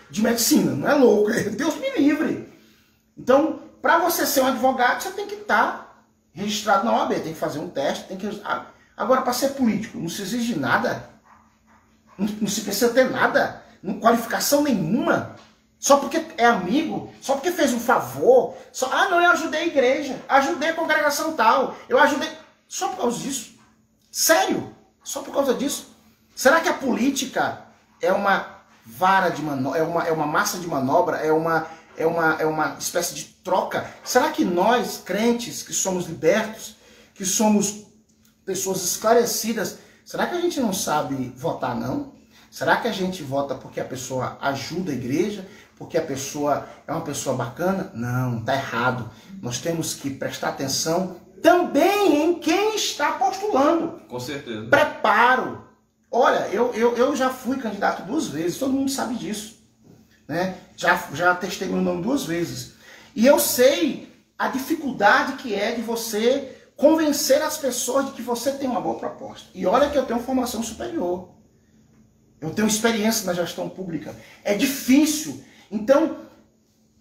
de Medicina. Não é louco? Deus me livre. Então, para você ser um advogado, você tem que estar registrado na OAB, tem que fazer um teste, tem que... Agora, para ser político, não se exige nada. Não se precisa ter nada, qualificação nenhuma. Só porque é amigo, só porque fez um favor. Não, eu ajudei a igreja, ajudei a congregação tal, eu ajudei... Só por causa disso. Sério? Só por causa disso? Será que a política é uma vara de manobra, é uma massa de manobra, é uma espécie de troca? Será que nós, crentes, que somos libertos, que somos pessoas esclarecidas, será que a gente não sabe votar, não? Será que a gente vota porque a pessoa ajuda a igreja, porque a pessoa é uma pessoa bacana? Não, está errado. Nós temos que prestar atenção também em quem está postulando.
Com certeza.
Preparo. Olha, eu já fui candidato 2 vezes, todo mundo sabe disso. Né? Já testei meu nome 2 vezes. E eu sei a dificuldade que é de você convencer as pessoas de que você tem uma boa proposta. E olha que eu tenho formação superior. Eu tenho experiência na gestão pública. É difícil. Então,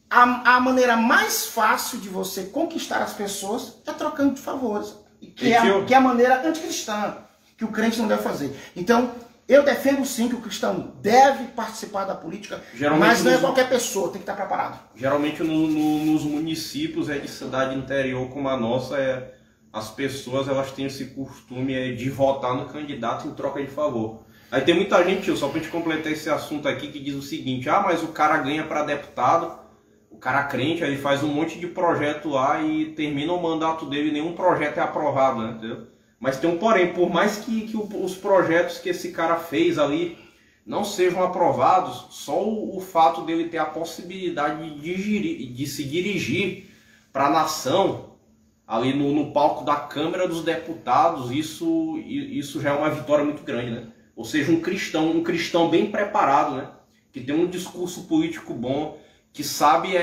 a maneira mais fácil de você conquistar as pessoas é trocando de favores. Que é a maneira anticristã, que o crente não deve fazer. Então, eu defendo sim que o cristão deve participar da política, mas não é qualquer pessoa, tem que estar preparado.
Geralmente nos municípios de cidade interior como a nossa, as pessoas elas têm esse costume de votar no candidato em troca de favor. Aí tem muita gente, tio, só para gente completar esse assunto aqui, que diz o seguinte: mas o cara ganha para deputado, o cara crente, aí faz um monte de projeto lá e termina o mandato dele e nenhum projeto é aprovado, né? Entendeu? Mas tem um porém, por mais que os projetos que esse cara fez ali não sejam aprovados, só o fato dele ter a possibilidade de se dirigir para a nação, ali no palco da Câmara dos Deputados, isso já é uma vitória muito grande, né? Ou seja, um cristão bem preparado, né? Que tem um discurso político bom, que sabe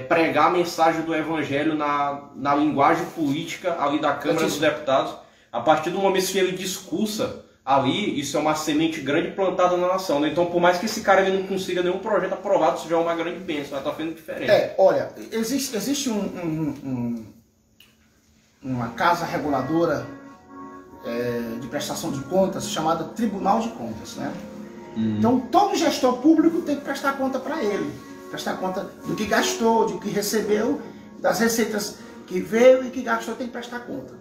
pregar a mensagem do evangelho na linguagem política ali da Câmara dos Deputados. A partir do momento que ele discursa ali, isso é uma semente grande plantada na nação, né? Então, por mais que esse cara ele não consiga nenhum projeto aprovado, isso já é uma grande bênção, vai estar fazendo diferença.
Olha, existe uma casa reguladora de prestação de contas chamada Tribunal de Contas, né? Então, todo gestor público tem que prestar conta para ele. Prestar conta do que gastou, do que recebeu, das receitas que veio e que gastou, tem que prestar conta.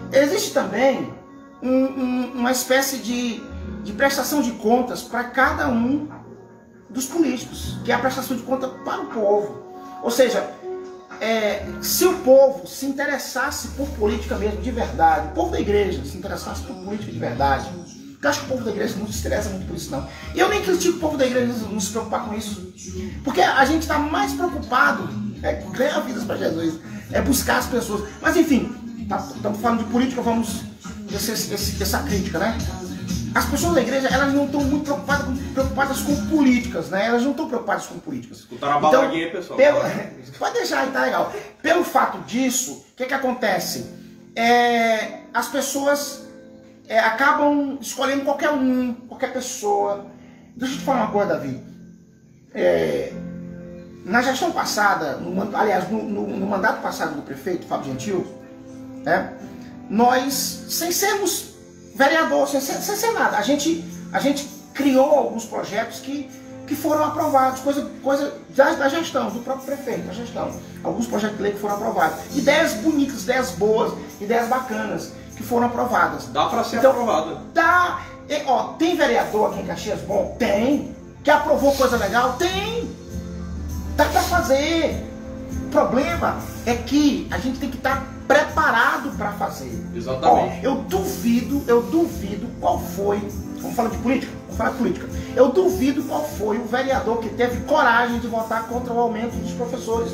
Existe também uma espécie de prestação de contas para cada um dos políticos, que é a prestação de conta para o povo. Ou seja, se o povo se interessasse por política mesmo, de verdade, o povo da igreja se interessasse por política de verdade, eu acho que o povo da igreja não se interessa muito por isso, não. E eu nem critico o povo da igreja não se preocupar com isso. Porque a gente está mais preocupado com ganhar vidas para Jesus, buscar as pessoas. Mas enfim, estamos falando de política, vamos essa crítica, né? As pessoas da igreja, elas não estão muito preocupadas com políticas, né? Elas não estão preocupadas com políticas.
Escutaram a baladinha aí, pessoal.
Pode deixar aí, tá legal. Pelo fato disso, o que acontece? As pessoas acabam escolhendo qualquer pessoa. Deixa eu te falar uma coisa, Davi. Na gestão passada, no mandato passado do prefeito, Fábio Gentil, nós, sem sermos vereador, sem ser nada, a gente criou alguns projetos que foram aprovados, coisa da gestão, do próprio prefeito, da gestão. Alguns projetos de lei que foram aprovados. Ideias bonitas, ideias boas, ideias bacanas, que foram aprovadas.
Dá para ser aprovada.
Dá. Ó, tem vereador aqui em Caxias bom? Tem. Que aprovou coisa legal? Tem. Dá para fazer. O problema é que a gente tem que estar preparado para fazer.
Exatamente.
Ó, eu duvido qual foi. Vamos falar de política? Vamos falar de política. Eu duvido qual foi o vereador que teve coragem de votar contra o aumento dos professores.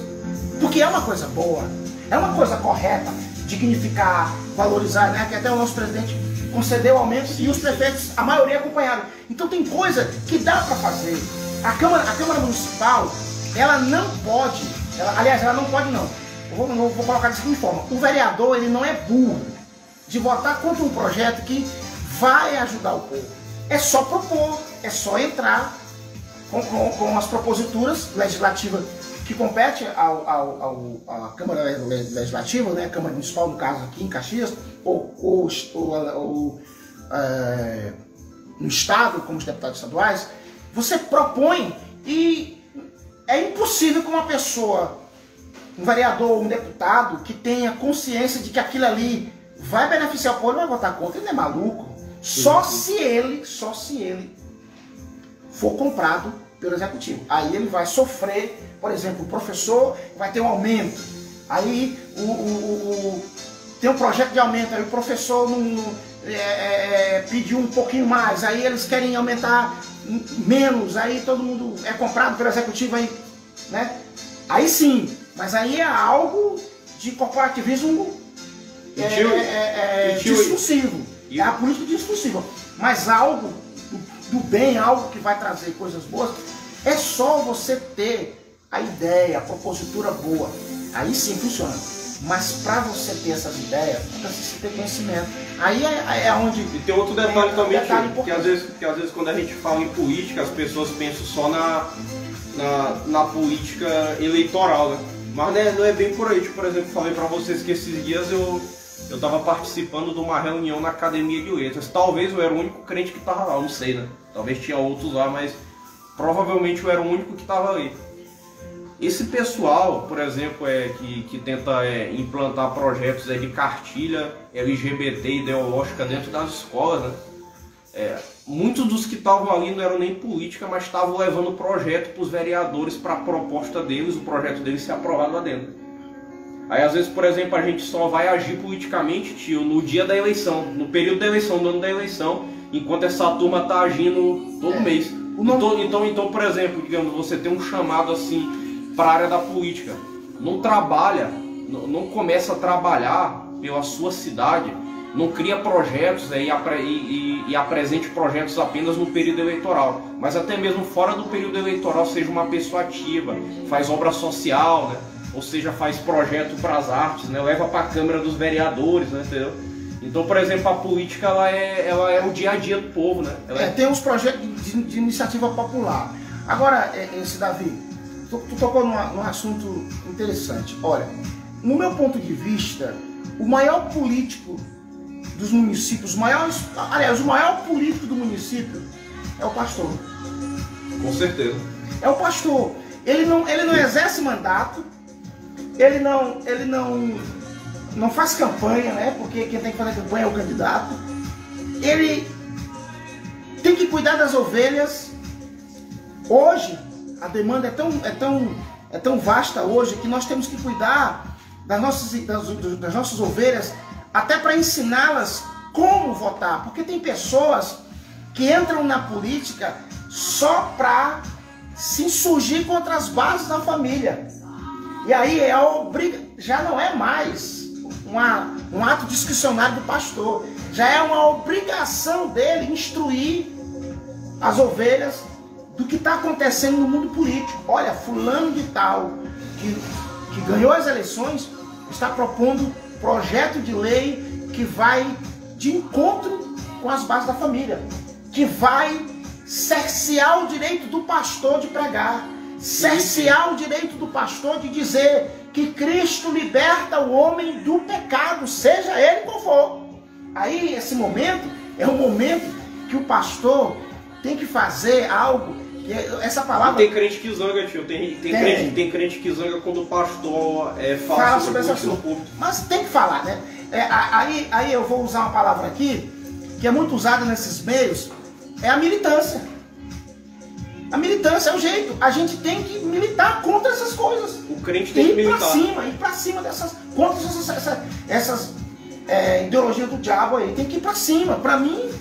Porque é uma coisa boa, é uma coisa correta, dignificar, valorizar, né? Que até o nosso presidente concedeu aumento e os prefeitos, a maioria acompanharam. Então tem coisa que dá para fazer. A Câmara Municipal, ela não pode, ela não pode não. Eu vou colocar da seguinte forma: o vereador, ele não é burro de votar contra um projeto que vai ajudar o povo. É só propor, é só entrar com as proposituras legislativas que compete à Câmara Legislativa, né, a Câmara Municipal, no caso aqui em Caxias, ou no Estado, como os deputados estaduais. Você propõe e é impossível que uma pessoa, um vereador, um deputado, que tenha consciência de que aquilo ali vai beneficiar o povo, ele vai votar contra. Ele não é maluco. Só se ele for comprado pelo executivo. Aí ele vai sofrer, por exemplo, o professor vai ter um aumento. Aí tem um projeto de aumento, aí o professor pediu um pouquinho mais, aí eles querem aumentar menos, aí todo mundo é comprado pelo executivo, aí, né? Aí sim, mas aí é algo de corporativismo discursivo. É a política discursiva. Mas algo do bem, algo que vai trazer coisas boas, é só você ter a ideia, a propositura boa. Aí sim funciona. Mas para você ter essas ideias, você ter conhecimento. Aí é onde...
E tem outro detalhe também, que às vezes quando a gente fala em política, as pessoas pensam só na política eleitoral, né? Mas não é bem por aí. Tipo, por exemplo, falei para vocês que esses dias eu estava participando de uma reunião na Academia de Letras. Talvez eu era o único crente que estava lá, não sei, né? Talvez tinha outros lá, mas provavelmente eu era o único que estava ali. Esse pessoal, por exemplo, que tenta implantar projetos de cartilha LGBT ideológica dentro das escolas, né? Muitos dos que estavam ali não eram nem política, mas estavam levando o projeto para os vereadores, para a proposta deles, o projeto deles ser aprovado lá dentro. Aí às vezes, por exemplo, a gente só vai agir politicamente, tio, no dia da eleição, no período da eleição, no ano da eleição, enquanto essa turma está agindo todo mês. Então, por exemplo, digamos, você tem um chamado assim para a área da política, não trabalha, não começa a trabalhar pela sua cidade, não cria projetos e apresente projetos apenas no período eleitoral, mas até mesmo fora do período eleitoral seja uma pessoa ativa, faz obra social, né? Ou seja, faz projeto para as artes, né? Leva para a Câmara dos Vereadores, né? Entendeu? Então, por exemplo, a política ela é o dia a dia do povo, né?
Tem uns projetos de iniciativa popular. Agora, esse Davi, tu tocou num assunto interessante. Olha, no meu ponto de vista, o maior político dos municípios, o maior político do município é o pastor.
Com certeza.
É o pastor. Ele não exerce mandato, ele não faz campanha, né? Porque quem tem que fazer campanha é o candidato. Ele tem que cuidar das ovelhas. Hoje, a demanda é tão vasta hoje que nós temos que cuidar das nossas ovelhas, até para ensiná-las como votar. Porque tem pessoas que entram na política só para se insurgir contra as bases da família. E aí já não é mais um ato discricionário do pastor, já é uma obrigação dele instruir as ovelhas do que está acontecendo no mundo político. Olha, fulano de tal, que ganhou as eleições, está propondo projeto de lei que vai de encontro com as bases da família, que vai cercear o direito do pastor de pregar, cercear o direito do pastor de dizer que Cristo liberta o homem do pecado, seja ele qual for. Aí esse momento é um momento que o pastor tem que fazer algo. Essa palavra...
Tem crente que zanga, tio. Tem crente que zanga quando o pastor fala sobre esse assunto.
Mas tem que falar, né? Aí eu vou usar uma palavra aqui, que é muito usada nesses meios, é a militância. A militância é o jeito. A gente tem que militar contra essas coisas.
O crente tem que militar.
Ir pra cima dessas, contra essas ideologias do diabo aí. Tem que ir pra cima. Pra mim,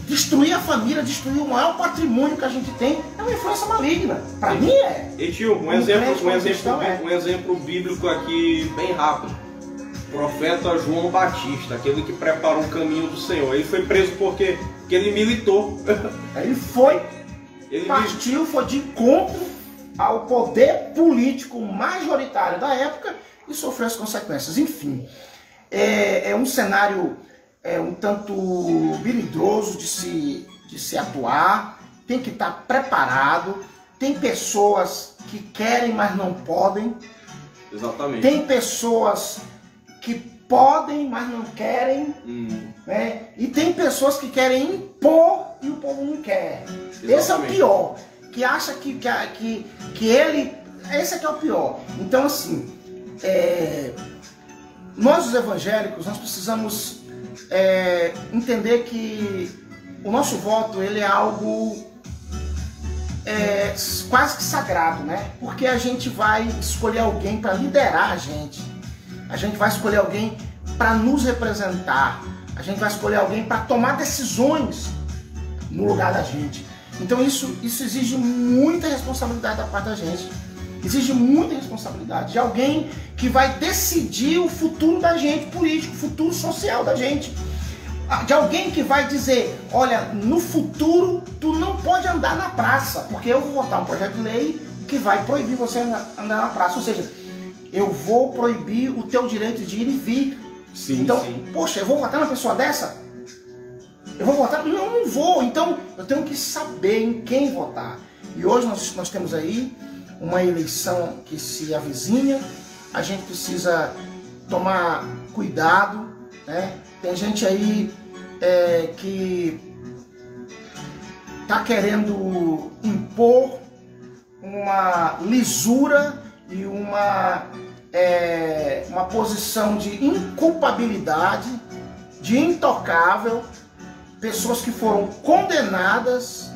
destruir a família, destruir o maior patrimônio que a gente tem, é uma influência maligna. Pra mim é.
E tio, um exemplo bíblico aqui bem rápido. Profeta João Batista, aquele que preparou o caminho do Senhor. Ele foi preso porque ele militou.
Ele partiu, foi de encontro ao poder político majoritário da época e sofreu as consequências. Enfim, é um cenário um tanto melindroso de se atuar, tem que estar preparado, tem pessoas que querem, mas não podem.
Exatamente.
Tem pessoas que podem, mas não querem, né? E tem pessoas que querem impor e o povo não quer. Exatamente. Esse é o pior, que acha que ele... Esse é que é o pior. Então, assim, nós os evangélicos, nós precisamos entender que o nosso voto, ele é algo quase que sagrado, né? Porque a gente vai escolher alguém para liderar a gente vai escolher alguém para nos representar, a gente vai escolher alguém para tomar decisões no lugar da gente. Então isso exige muita responsabilidade da parte da gente, exige muita responsabilidade de alguém que vai decidir o futuro da gente, político, o futuro social da gente, de alguém que vai dizer, olha, no futuro tu não pode andar na praça, porque eu vou votar um projeto de lei que vai proibir você andar na praça, ou seja, eu vou proibir o teu direito de ir e vir.
Sim,
então,
sim.
Poxa, eu vou votar numa pessoa dessa? Eu vou votar? Não vou. Então, eu tenho que saber em quem votar. E hoje nós temos aí uma eleição que se avizinha. A gente precisa tomar cuidado, né? Tem gente aí que está querendo impor uma lisura e uma posição de inculpabilidade, de intocável, pessoas que foram condenadas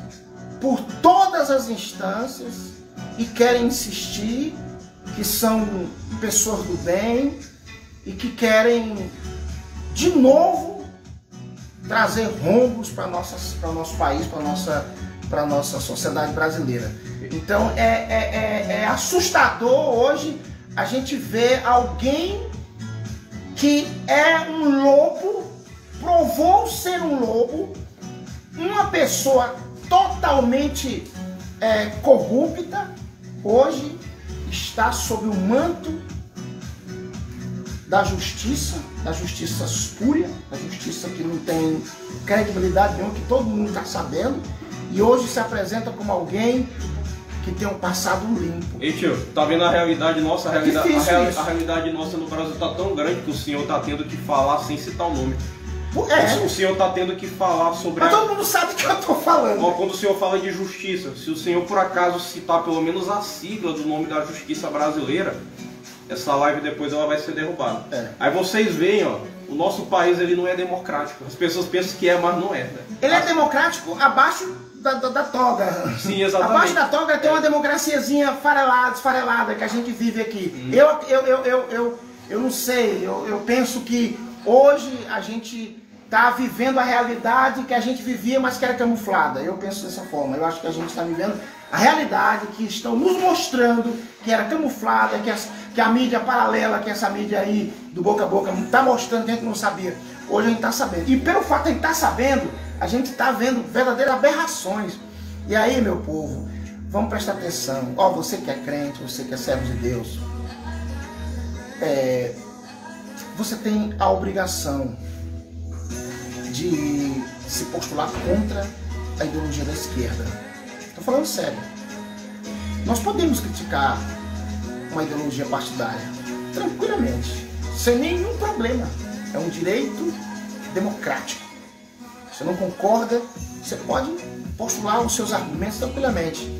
por todas as instâncias e querem insistir que são pessoas do bem e que querem de novo trazer rombos para o nosso país, para a nossa sociedade brasileira. Então é assustador hoje a gente ver alguém que é um lobo, provou ser um lobo, uma pessoa totalmente corrupta, hoje está sob o manto da justiça espúria, da justiça que não tem credibilidade nenhuma, que todo mundo está sabendo, e hoje se apresenta como alguém que tem um passado limpo.
E tio, tá vendo a realidade nossa? A realidade nossa no Brasil tá tão grande que o senhor tá tendo que falar sem citar o nome. O senhor tá tendo que falar sobre...
Mas todo mundo sabe o que eu tô falando.
Quando o senhor fala de justiça, se o senhor por acaso citar pelo menos a sigla do nome da justiça brasileira, essa live depois ela vai ser derrubada. Aí vocês veem, ó, o nosso país ele não é democrático. As pessoas pensam que é, mas não é. Né?
Ele é democrático abaixo da toga.
Sim, exatamente.
Abaixo da toga tem uma democraciazinha esfarelada que a gente vive aqui. Eu não sei, eu penso que hoje a gente está vivendo a realidade que a gente vivia, mas que era camuflada. Eu penso dessa forma. Eu acho que a gente está vivendo a realidade que estão nos mostrando que era camuflada, que a mídia paralela, que essa mídia aí do boca a boca está mostrando que a gente não sabia. Hoje a gente está sabendo. E pelo fato de a gente estar sabendo, a gente está vendo verdadeiras aberrações. E aí, meu povo, vamos prestar atenção. Ó, você que é crente, você que é servo de Deus, você tem a obrigação de se postular contra a ideologia da esquerda. Estou falando sério. Nós podemos criticar uma ideologia partidária tranquilamente, sem nenhum problema. É um direito democrático. Você não concorda, você pode postular os seus argumentos tranquilamente.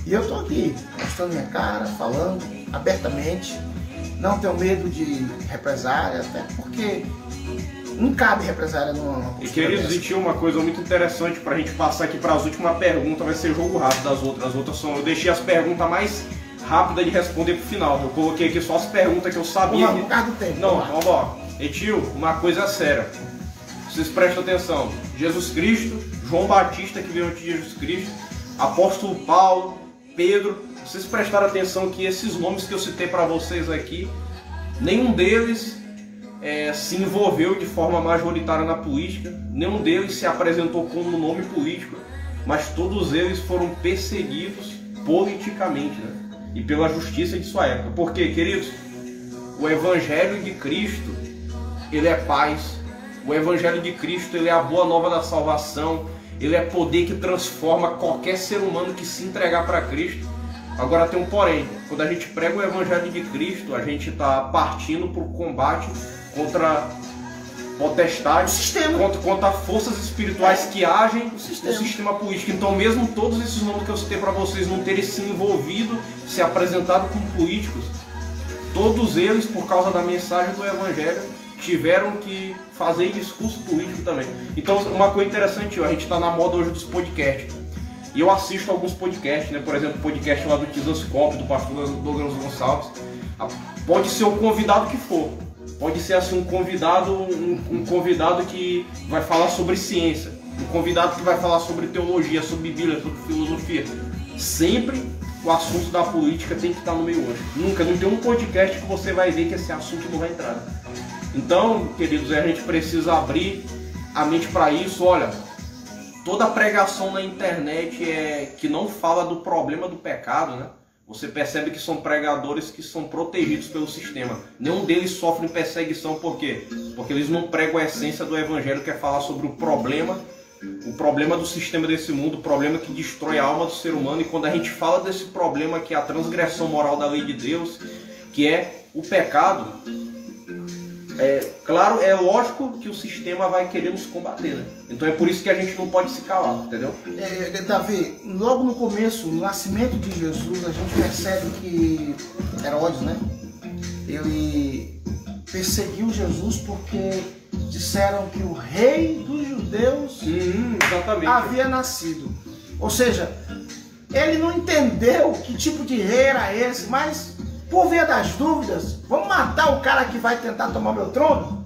E eu estou aqui, mostrando minha cara, falando abertamente. não tenham medo de represália, até porque não cabe represália numa postura.
E queridos, e tinha uma coisa muito interessante pra gente passar aqui para as últimas perguntas, vai ser jogo rápido das outras. As outras são, eu deixei as perguntas mais rápidas de responder pro final. Eu coloquei aqui só as perguntas que eu sabia.
Por causa do tempo.
Não, vamos lá. E tio, uma coisa séria. Vocês prestem atenção. Jesus Cristo, João Batista que veio antes de Jesus Cristo, apóstolo Paulo, Pedro. Vocês prestaram atenção que esses nomes que eu citei para vocês aqui, nenhum deles se envolveu de forma majoritária na política, nenhum deles se apresentou como nome político, mas todos eles foram perseguidos politicamente, né? E pela justiça de sua época. Por quê, queridos? O Evangelho de Cristo, ele é paz. O Evangelho de Cristo, ele é a boa nova da salvação. Ele é poder que transforma qualquer ser humano que se entregar para Cristo. Agora tem um porém. Quando a gente prega o Evangelho de Cristo, a gente está partindo para o combate contra potestades, contra forças espirituais que agem no sistema político. Então, mesmo todos esses nomes que eu citei para vocês não terem se envolvido, se apresentado como políticos, todos eles, por causa da mensagem do Evangelho, tiveram que fazer discurso político também. Então, uma coisa interessante, a gente está na moda hoje dos podcasts. E eu assisto alguns podcasts, né? Por exemplo, o podcast lá do Kizoscope, do pastor Douglas Gonçalves. Pode ser o convidado que for. Pode ser assim, um convidado que vai falar sobre ciência, um convidado que vai falar sobre teologia, sobre Bíblia, sobre filosofia. Sempre o assunto da política tem que estar no meio hoje. Nunca, não tem um podcast que você vai ver que esse assunto não vai entrar. Então, queridos, a gente precisa abrir a mente para isso. Olha, toda pregação na internet que não fala do problema do pecado, né? Você percebe que são pregadores que são protegidos pelo sistema. Nenhum deles sofre perseguição. Por quê? Porque eles não pregam a essência do Evangelho, que é falar sobre o problema do sistema desse mundo, o problema que destrói a alma do ser humano. E quando a gente fala desse problema, que é a transgressão moral da lei de Deus, que é o pecado, claro, é lógico que o sistema vai querer nos combater, né? Então é por isso que a gente não pode se calar, entendeu?
Davi, logo no começo, no nascimento de Jesus, a gente percebe que Herodes, né? Ele perseguiu Jesus porque disseram que o rei dos judeus havia nascido. Ou seja, ele não entendeu que tipo de rei era esse, mas por via das dúvidas, vamos matar o cara que vai tentar tomar meu trono?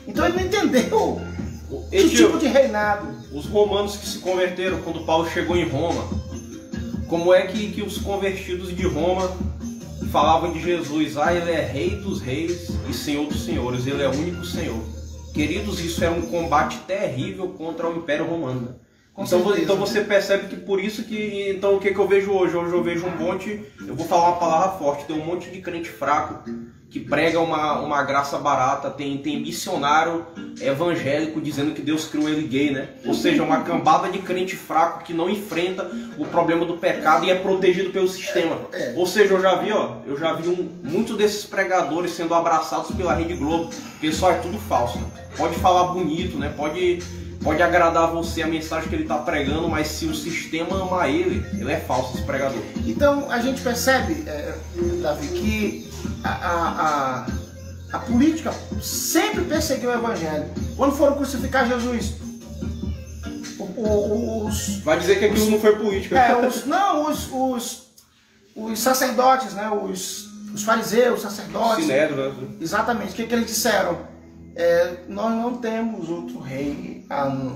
Então ele não entendeu que tipo de reinado.
Os romanos que se converteram quando Paulo chegou em Roma, como é que os convertidos de Roma falavam de Jesus? Ele é rei dos reis e senhor dos senhores, ele é o único senhor. Queridos, isso era um combate terrível contra o Império Romano. Então você percebe que por isso que... Então o que eu vejo hoje? Hoje eu vejo um monte... Eu vou falar uma palavra forte. Tem um monte de crente fraco que prega uma graça barata. Tem missionário evangélico dizendo que Deus criou ele gay, né? Ou seja, uma cambada de crente fraco que não enfrenta o problema do pecado e é protegido pelo sistema. Ou seja, eu já vi muitos desses pregadores sendo abraçados pela Rede Globo. Pessoal, é tudo falso, né? Pode falar bonito, né? Pode agradar a você a mensagem que ele está pregando, mas se o sistema ama ele é falso, esse pregador.
Então a gente percebe, Davi, que a política sempre perseguiu o Evangelho. Quando foram crucificar Jesus,
vai dizer que aquilo não foi política.
Os sacerdotes, né? Os fariseus, os sacerdotes.
Sinédrio, né?
Exatamente. O que eles disseram? Nós não temos outro rei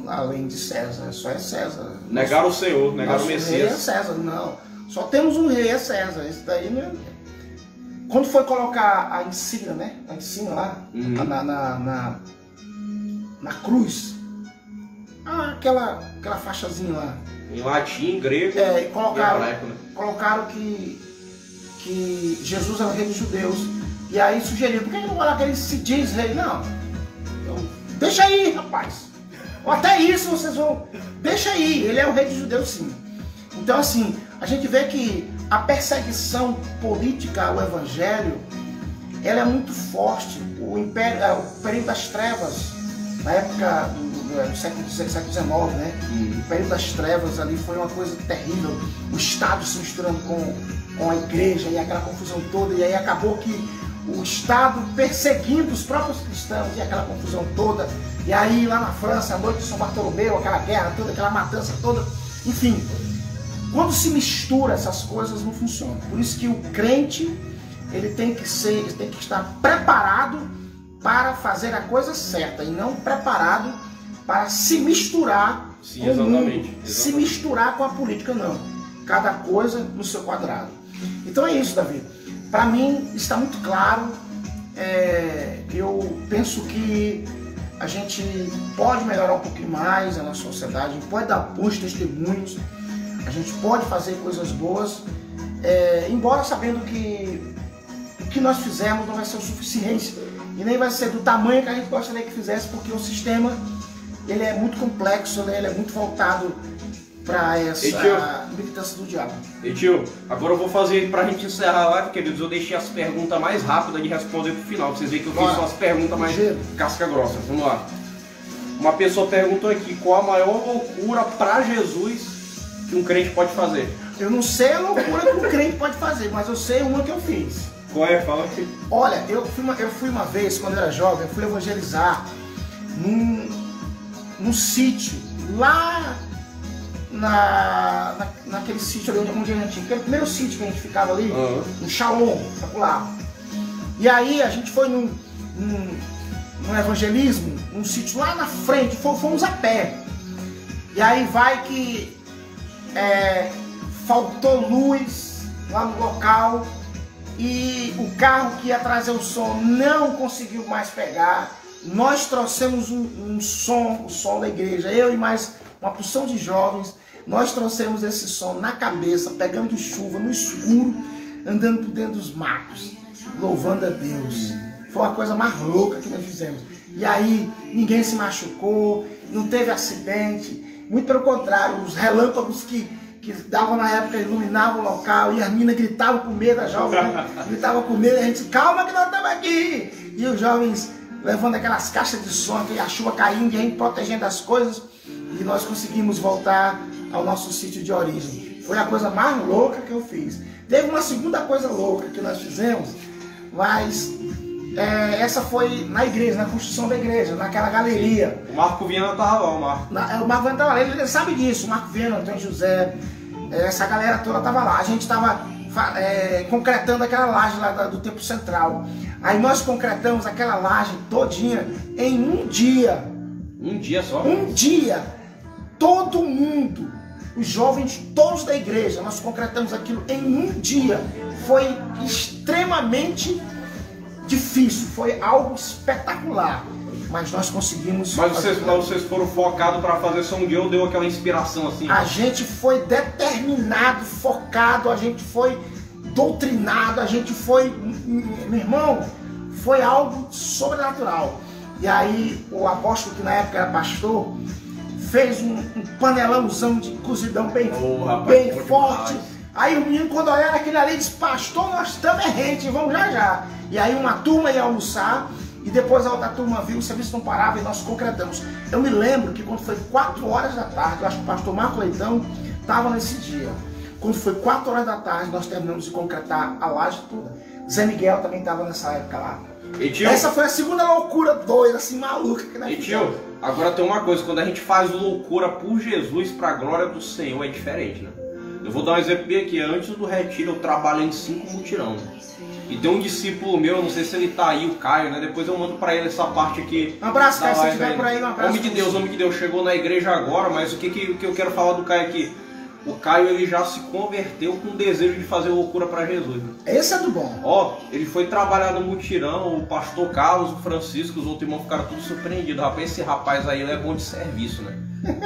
além de César, só é César.
Negaram o Senhor, negaram o Messias.
Rei é César, não. Só temos um rei, é César. Esse daí não é... Quando foi colocar a insígnia, né? A insígnia lá, na cruz, aquela faixazinha lá.
Em latim, grego
e hebraico, né? Colocaram que Jesus era o rei dos judeus. E aí sugeriram, por que não coloca que ele se diz rei? Não. Deixa aí, rapaz. Ou até isso vocês vão... Deixa aí, ele é o rei dos judeus, sim. Então, assim, a gente vê que a perseguição política ao Evangelho, ela é muito forte. O período das trevas, na época do século XIX, né? O período das trevas ali foi uma coisa terrível. O Estado se misturando com a igreja e aquela confusão toda. E aí acabou que o Estado perseguindo os próprios cristãos e aquela confusão toda. E aí lá na França, a noite de São Bartolomeu, aquela guerra toda, aquela matança toda. Enfim, quando se mistura essas coisas não funciona. Por isso que o crente, ele tem que estar preparado para fazer a coisa certa e não preparado para se misturar.
Sim, exatamente.
Se misturar com a política, não. Cada coisa no seu quadrado. Então é isso, Davi. Para mim está muito claro. Eu penso que a gente pode melhorar um pouquinho mais a nossa sociedade, a gente pode dar bons testemunhos, a gente pode fazer coisas boas, embora sabendo que o que nós fizemos não vai ser o suficiente e nem vai ser do tamanho que a gente gostaria que fizesse, porque o sistema ele é muito complexo, né? Ele é muito voltado para essa militância do diabo.
E tio, agora eu vou fazer, pra gente encerrar a live, queridos, eu deixei as perguntas mais rápidas de responder pro final, pra vocês verem que eu fiz só as perguntas mais casca grossa. Vamos lá. Uma pessoa perguntou aqui, qual a maior loucura pra Jesus que um crente pode fazer?
Eu não sei a loucura que um crente pode fazer, mas eu sei uma que eu fiz.
Qual é? Fala aqui.
Olha, eu fui uma vez, quando eu era jovem, eu fui evangelizar num sítio, lá naquele sítio ali onde a gente tinha, aquele primeiro sítio que a gente ficava ali, no Shalom, lá. E aí a gente foi num evangelismo, num sítio lá na frente, fomos a pé. E aí vai que faltou luz lá no local e o carro que ia trazer o som não conseguiu mais pegar. Nós trouxemos o som da igreja, eu e mais uma porção de jovens. Nós trouxemos esse som na cabeça, pegando chuva, no escuro, andando por dentro dos matos, louvando a Deus. Foi uma coisa mais louca que nós fizemos. E aí, ninguém se machucou, não teve acidente. Muito pelo contrário, os relâmpagos que davam na época iluminavam o local, e as meninas gritavam com medo, as jovens gritavam com medo, e a gente, calma que nós estamos aqui. E os jovens levando aquelas caixas de som, a chuva caindo, e a gente protegendo as coisas, e nós conseguimos voltar ao nosso sítio de origem. Foi a coisa mais louca que eu fiz. Teve uma segunda coisa louca que nós fizemos, mas essa foi na igreja, na construção da igreja, naquela galeria.
O Marco Viana estava lá, o Marco.
O Marco Viana estava lá, ele sabe disso, o Marco Viana, Antônio José, essa galera toda estava lá. A gente estava concretando aquela laje lá do Templo Central. Aí nós concretamos aquela laje todinha em um dia.
Um dia só?
Um dia. Todo mundo, os jovens todos da igreja, nós concretamos aquilo em um dia. Foi extremamente difícil, foi algo espetacular, mas nós conseguimos.
Mas vocês foram focados para fazer só um dia ou deu aquela inspiração assim?
A gente foi determinado, focado, a gente foi doutrinado, a gente foi, meu irmão, foi algo sobrenatural. E aí o apóstolo, que na época era pastor, fez um panelãozão de cozidão bem forte. Aí o menino, quando olharam aquele ali, disse, pastor, nós estamos rente, vamos já. E aí uma turma ia almoçar, e depois a outra turma viu, o serviço não parava, e nós concretamos. Eu me lembro que quando foi 4 horas da tarde, eu acho que o pastor Marco Leitão estava nesse dia. Quando foi 4 horas da tarde, nós terminamos de concretar a laje toda. Zé Miguel também estava nessa época lá. Essa foi a segunda loucura doida, assim, maluca que nós fizemos.
Agora tem uma coisa, quando a gente faz loucura por Jesus, pra glória do Senhor, é diferente, né? Eu vou dar um exemplo bem aqui. Antes do retiro, eu trabalhei em 5 mutirão. E tem um discípulo meu, não sei se ele tá aí, o Caio, né? Depois eu mando pra ele essa parte aqui.
Um abraço, Caio, se estiver por aí, um abraço.
Homem de Deus, chegou na igreja agora, mas o que eu quero falar do Caio aqui? O Caio, ele já se converteu com o desejo de fazer loucura para Jesus. Né?
Esse é do bom.
Ó, ele foi trabalhar no mutirão, o pastor Carlos, o Francisco, os outros irmãos ficaram tudo surpreendidos. Rapaz, esse rapaz aí, ele é bom de serviço, né?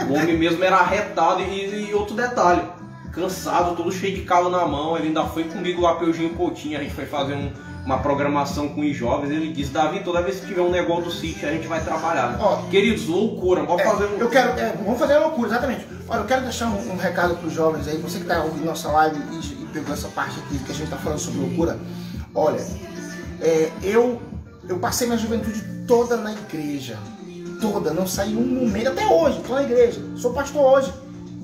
O homem mesmo era arretado e outro detalhe, cansado, todo cheio de calo na mão. Ele ainda foi comigo lá pro Eugênio Coutinho, a gente foi fazer uma programação com os jovens. Ele disse, Davi, toda vez que tiver um negócio do sítio, a gente vai trabalhar. Né? Ó, queridos, loucura, vamos fazer...
vamos fazer loucura, exatamente. Olha, eu quero deixar um recado para os jovens aí, você que está ouvindo nossa live e pegou essa parte aqui que a gente está falando sobre loucura. Olha, eu passei minha juventude toda na igreja, toda, não saí um momento, até hoje, estou na igreja, sou pastor hoje,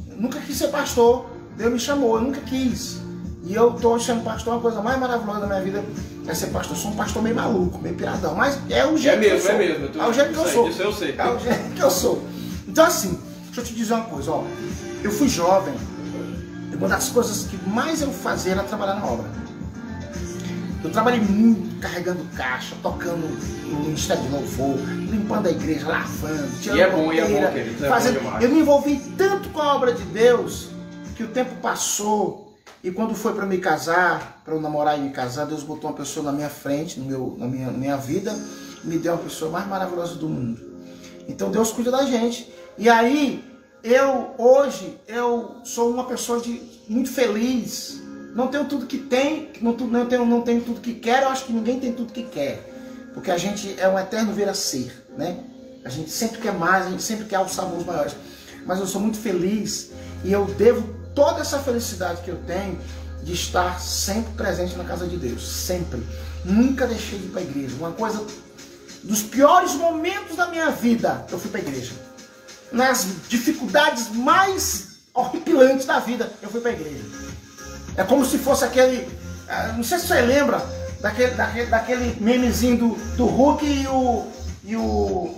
nunca quis ser pastor, Deus me chamou, eu nunca quis. E eu tô sendo pastor, uma coisa mais maravilhosa da minha vida é ser pastor. Eu sou um pastor meio maluco, meio piradão, mas é o jeito que eu sou. É o jeito que eu sou.
Isso eu sei.
É o jeito que eu sou. Então assim, deixa eu te dizer uma coisa, ó. Eu fui jovem, e uma das coisas que mais eu fazia era trabalhar na obra. Eu trabalhei muito carregando caixa, tocando no Ministério de Louvor, limpando a igreja, lavando, tirando ponteira, fazendo. Eu me envolvi tanto com a obra de Deus que o tempo passou e quando foi para me casar, para eu namorar e me casar, Deus botou uma pessoa na minha frente, na minha vida, e me deu uma pessoa mais maravilhosa do mundo. Então Deus cuida da gente. E aí, hoje eu sou uma pessoa muito feliz. Não tenho tudo que tem, não tenho tudo que quero, eu acho que ninguém tem tudo que quer. Porque a gente é um eterno vir a ser, né? A gente sempre quer mais, a gente sempre quer alçar voos maiores. Mas eu sou muito feliz e eu devo toda essa felicidade que eu tenho de estar sempre presente na casa de Deus. Sempre. Nunca deixei de ir para a igreja. Uma coisa dos piores momentos da minha vida, eu fui para a igreja. Nas dificuldades mais horripilantes da vida, eu fui para a igreja. É como se fosse aquele... Não sei se você lembra daquele memezinho do Hulk e o...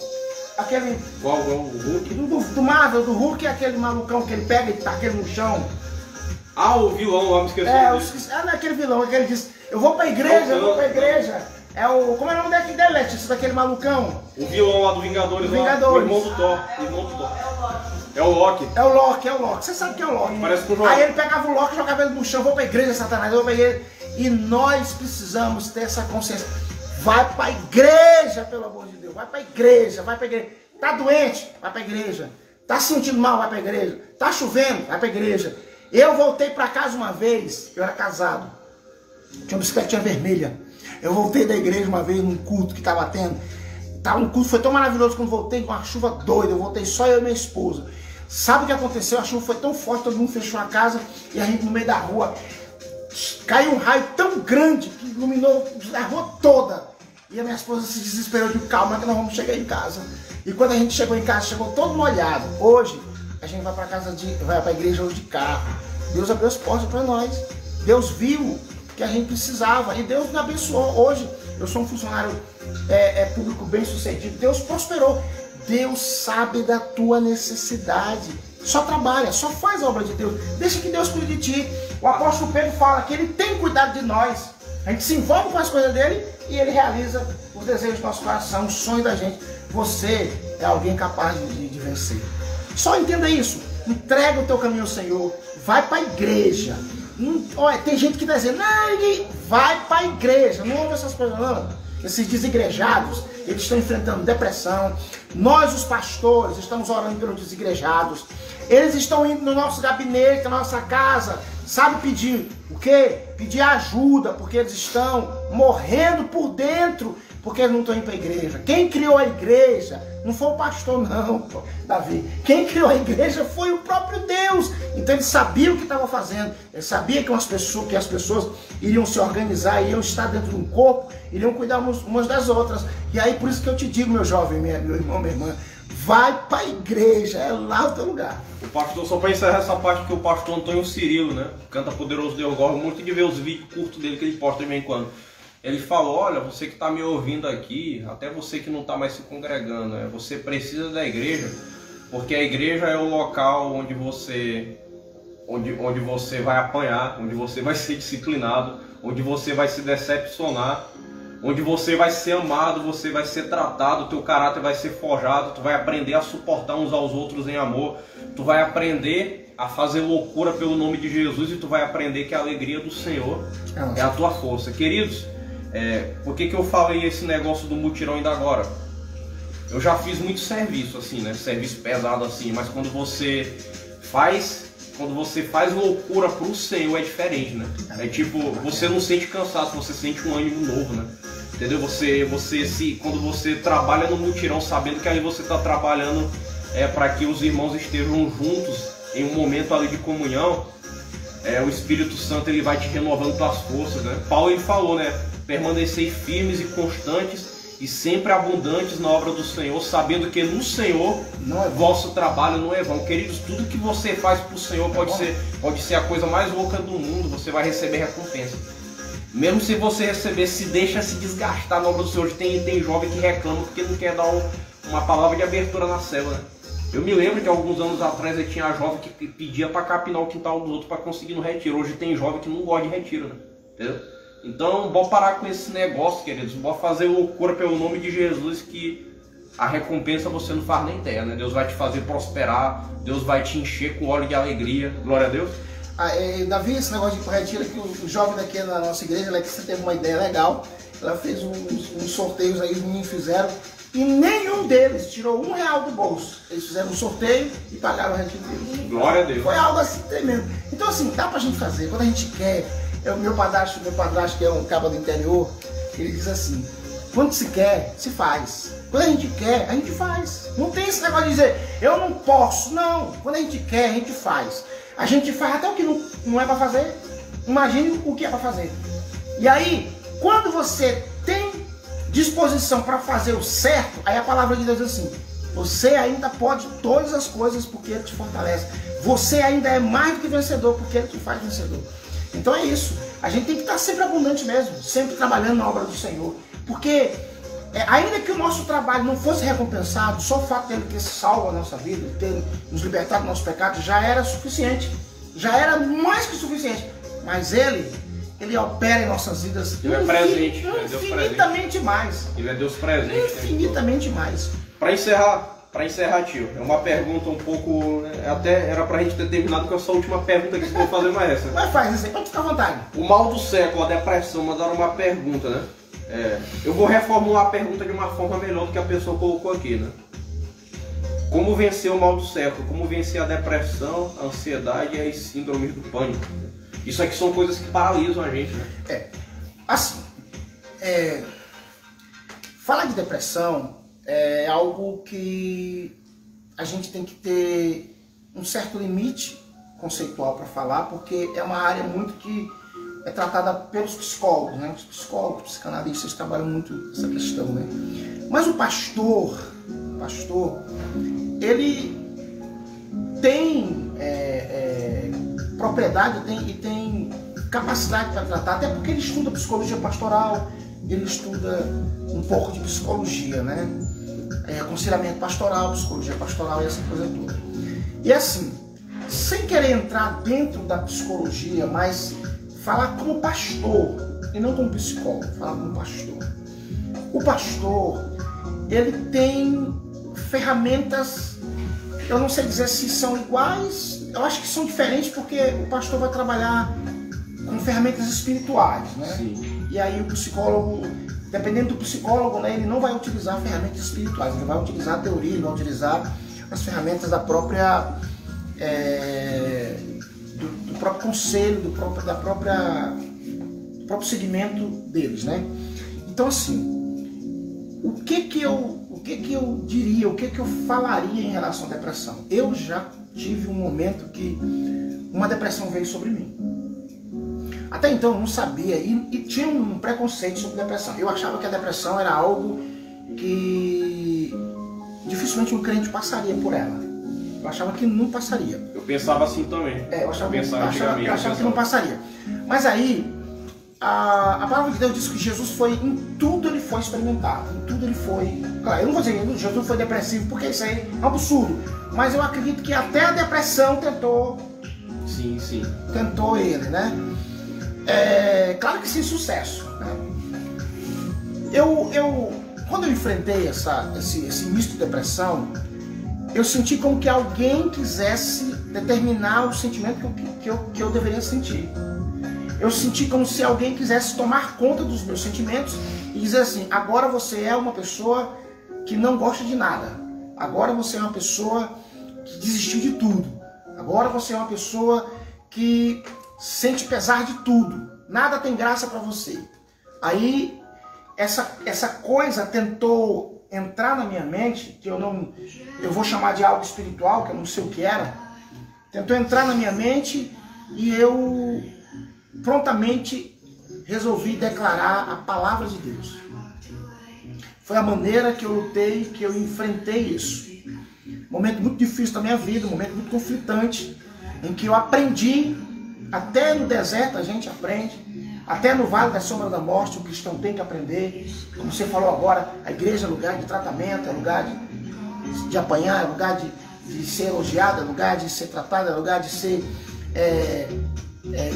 Aquele...
Qual o Hulk?
Do Marvel, do Hulk é aquele malucão que ele pega e taca ele no chão.
Ah, o vilão lá, me esqueci.
Não é aquele vilão, é que ele diz, eu vou pra igreja, eu vou pra igreja. É o... Como é o nome dele, Letícia, daquele malucão?
O vilão lá do Vingadores, o irmão do Thor. É o Loki.
É o Loki. Você sabe que é o Loki.
Parece com o
Aí ele pegava o Loki e jogava ele no chão. Vou pra igreja, Satanás. Eu vou pra igreja. E nós precisamos ter essa consciência. Vai pra igreja, pelo amor de Deus. Vai pra igreja, vai pra igreja. Tá doente? Vai pra igreja. Tá se sentindo mal? Vai pra igreja. Tá chovendo? Vai pra igreja. Eu voltei pra casa uma vez. Eu era casado. Tinha uma bicicletinha vermelha. Eu voltei da igreja uma vez num culto que tava tendo. Um culto foi tão maravilhoso quando voltei com uma chuva doida. Eu voltei só eu e minha esposa. Sabe o que aconteceu? A chuva foi tão forte, todo mundo fechou a casa e a gente no meio da rua. Caiu um raio tão grande que iluminou a rua toda. E a minha esposa se desesperou de calma que nós vamos chegar em casa. E quando a gente chegou em casa, chegou todo molhado. Hoje, a gente vai para a igreja hoje de carro. Deus abriu as portas para nós. Deus viu que a gente precisava e Deus me abençoou. Hoje, eu sou um funcionário público bem sucedido. Deus prosperou. Deus sabe da tua necessidade. Só trabalha, só faz a obra de Deus. Deixa que Deus cuide de ti. O apóstolo Pedro fala que ele tem cuidado de nós. A gente se envolve com as coisas dele e ele realiza os desejos do nosso coração, os sonhos da gente. Você é alguém capaz de vencer. Só entenda isso. Entrega o teu caminho ao Senhor. Vai para a igreja. Olha, tem gente que está dizendo, não, vai para a igreja. Não ouve essas coisas não. Esses desigrejados, eles estão enfrentando depressão. Nós, os pastores, estamos orando pelos desigrejados. Eles estão indo no nosso gabinete, na nossa casa, sabe, pedir o quê? Pedir ajuda, porque eles estão morrendo por dentro, porque eles não estão indo para a igreja. Quem criou a igreja não foi o pastor não, Davi. Quem criou a igreja foi o próprio Deus. Então ele sabia o que estava fazendo. Ele sabia que as pessoas iriam se organizar, iriam estar dentro de um corpo, iriam cuidar umas das outras. E aí por isso que eu te digo, meu jovem, meu irmão, minha irmã, vai para a igreja, é lá o teu lugar.
O pastor, só para encerrar essa parte, que o pastor Antônio Cirilo, né, canta Poderoso Deus, gosto muito de ver os vídeos curtos dele que ele posta de vez em quando. Ele falou, olha, você que está me ouvindo aqui, até você que não está mais se congregando, você precisa da igreja, porque a igreja é o local onde você vai apanhar, onde você vai ser disciplinado, onde você vai se decepcionar, onde você vai ser amado, você vai ser tratado, teu caráter vai ser forjado, tu vai aprender a suportar uns aos outros em amor, tu vai aprender a fazer loucura pelo nome de Jesus e tu vai aprender que a alegria do Senhor é a tua força. Queridos, por que eu falei esse negócio do mutirão ainda agora? Eu já fiz muito serviço assim, né? Serviço pesado assim, mas quando você faz loucura pro Senhor é diferente, né? É tipo, você não sente cansaço, você sente um ânimo novo, né? Entendeu? Quando você trabalha no mutirão, sabendo que ali você está trabalhando para que os irmãos estejam juntos em um momento ali de comunhão, o Espírito Santo ele vai te renovando tuas forças, né? Paulo ele falou, né? Permanecei firmes e constantes e sempre abundantes na obra do Senhor, sabendo que no Senhor vosso trabalho não é vão. Queridos, tudo que você faz para o Senhor pode ser a coisa mais louca do mundo, você vai receber recompensa. Mesmo se você receber, se deixa se desgastar na obra do Senhor. Tem jovem que reclama porque não quer dar uma palavra de abertura na célula, né? Eu me lembro que alguns anos atrás eu tinha jovem que pedia para capinar o quintal dos outros para conseguir no retiro. Hoje tem jovem que não gosta de retiro, né? Entendeu? Então, bora parar com esse negócio, queridos. Bora fazer loucura pelo nome de Jesus, que a recompensa você não faz nem ideia, né? Deus vai te fazer prosperar, Deus vai te encher com óleo de alegria. Glória a Deus.
Davi, esse negócio de retiro, que o jovem daqui na nossa igreja, ela teve uma ideia legal. Ela fez uns sorteios aí, os meninos fizeram, e nenhum deles tirou R$1 do bolso. Eles fizeram um sorteio e pagaram o retiro deles.
Glória a Deus.
Foi algo assim tremendo. Então assim, dá pra gente fazer, quando a gente quer. O meu padrasto, que é um cabo do interior, ele diz assim: quando se quer, se faz. Quando a gente quer, a gente faz. Não tem esse negócio de dizer, eu não posso. Não, quando a gente quer, a gente faz. A gente faz até o que não é para fazer. Imagine o que é para fazer. E aí, quando você tem disposição para fazer o certo, aí a palavra de Deus diz assim: você ainda pode todas as coisas porque Ele te fortalece. Você ainda é mais do que vencedor porque Ele te faz vencedor. Então é isso. A gente tem que estar sempre abundante mesmo, sempre trabalhando na obra do Senhor. Porque ainda que o nosso trabalho não fosse recompensado, só o fato de Ele ter salvo a nossa vida, de ter nos libertado do nosso pecado, já era suficiente. Já era mais que suficiente. Mas Ele opera em nossas vidas infinitamente mais.
Ele é Deus presente.
Infinitamente mais.
Para encerrar, tio, é uma pergunta um pouco... Até era pra gente ter terminado com essa última pergunta que eu vou fazer mais essa.
Mas faz isso aí, pode ficar à vontade.
O mal do século, a depressão, mandaram uma pergunta, né? Eu vou reformular a pergunta de uma forma melhor do que a pessoa colocou aqui, né? Como vencer o mal do século? Como vencer a depressão, a ansiedade e as síndromes do pânico? Isso aqui são coisas que paralisam a gente, né?
Falar de depressão é algo que a gente tem que ter um certo limite conceitual para falar, porque é uma área muito que é tratada pelos psicólogos, né? Os psicólogos, psicanalistas trabalham muito essa questão, né? Mas o pastor, ele tem propriedade e tem capacidade para tratar, até porque ele estuda psicologia pastoral, ele estuda um pouco de psicologia, né? Aconselhamento pastoral, psicologia pastoral e essa coisa toda. E assim, sem querer entrar dentro da psicologia, mas falar como pastor e não como psicólogo, falar como pastor. O pastor, ele tem ferramentas, eu não sei dizer se são iguais, eu acho que são diferentes, porque o pastor vai trabalhar com ferramentas espirituais, né?
Sim.
E aí o psicólogo, dependendo do psicólogo, né, ele não vai utilizar ferramentas espirituais, ele vai utilizar a teoria, ele vai utilizar as ferramentas da própria do próprio conselho, do próprio segmento deles, né? Então assim, o que eu diria, o que eu falaria em relação à depressão? Eu já tive um momento que uma depressão veio sobre mim. Até então eu não sabia e tinha um preconceito sobre depressão. Eu achava que a depressão era algo que dificilmente um crente passaria por ela. Eu achava que não passaria.
Eu pensava assim também.
Eu achava que não passaria. Mas aí, a palavra de Deus diz que Jesus em tudo ele foi experimentado. Em tudo ele foi... Claro, eu não vou dizer que Jesus foi depressivo, porque isso aí é um absurdo. Mas eu acredito que até a depressão tentou...
Sim.
Tentou ele, né? Claro que sem sucesso, né? Quando eu enfrentei esse misto de depressão, eu senti como que alguém quisesse determinar o sentimento que eu deveria sentir. Eu senti como se alguém quisesse tomar conta dos meus sentimentos e dizer assim: agora você é uma pessoa que não gosta de nada. Agora você é uma pessoa que desistiu de tudo. Agora você é uma pessoa que sente pesar de tudo. Nada tem graça para você. Aí essa coisa tentou entrar na minha mente, que eu vou chamar de algo espiritual, que eu não sei o que era. Tentou entrar na minha mente e eu prontamente resolvi declarar a palavra de Deus. Foi a maneira que eu lutei, que eu enfrentei isso. Momento muito difícil da minha vida, um momento muito conflitante, em que eu aprendi, até no deserto a gente aprende, até no vale da sombra da morte o cristão tem que aprender. Como você falou agora, a igreja é lugar de tratamento, é lugar de apanhar, é lugar de ser elogiado, é lugar de ser tratado, é lugar de ser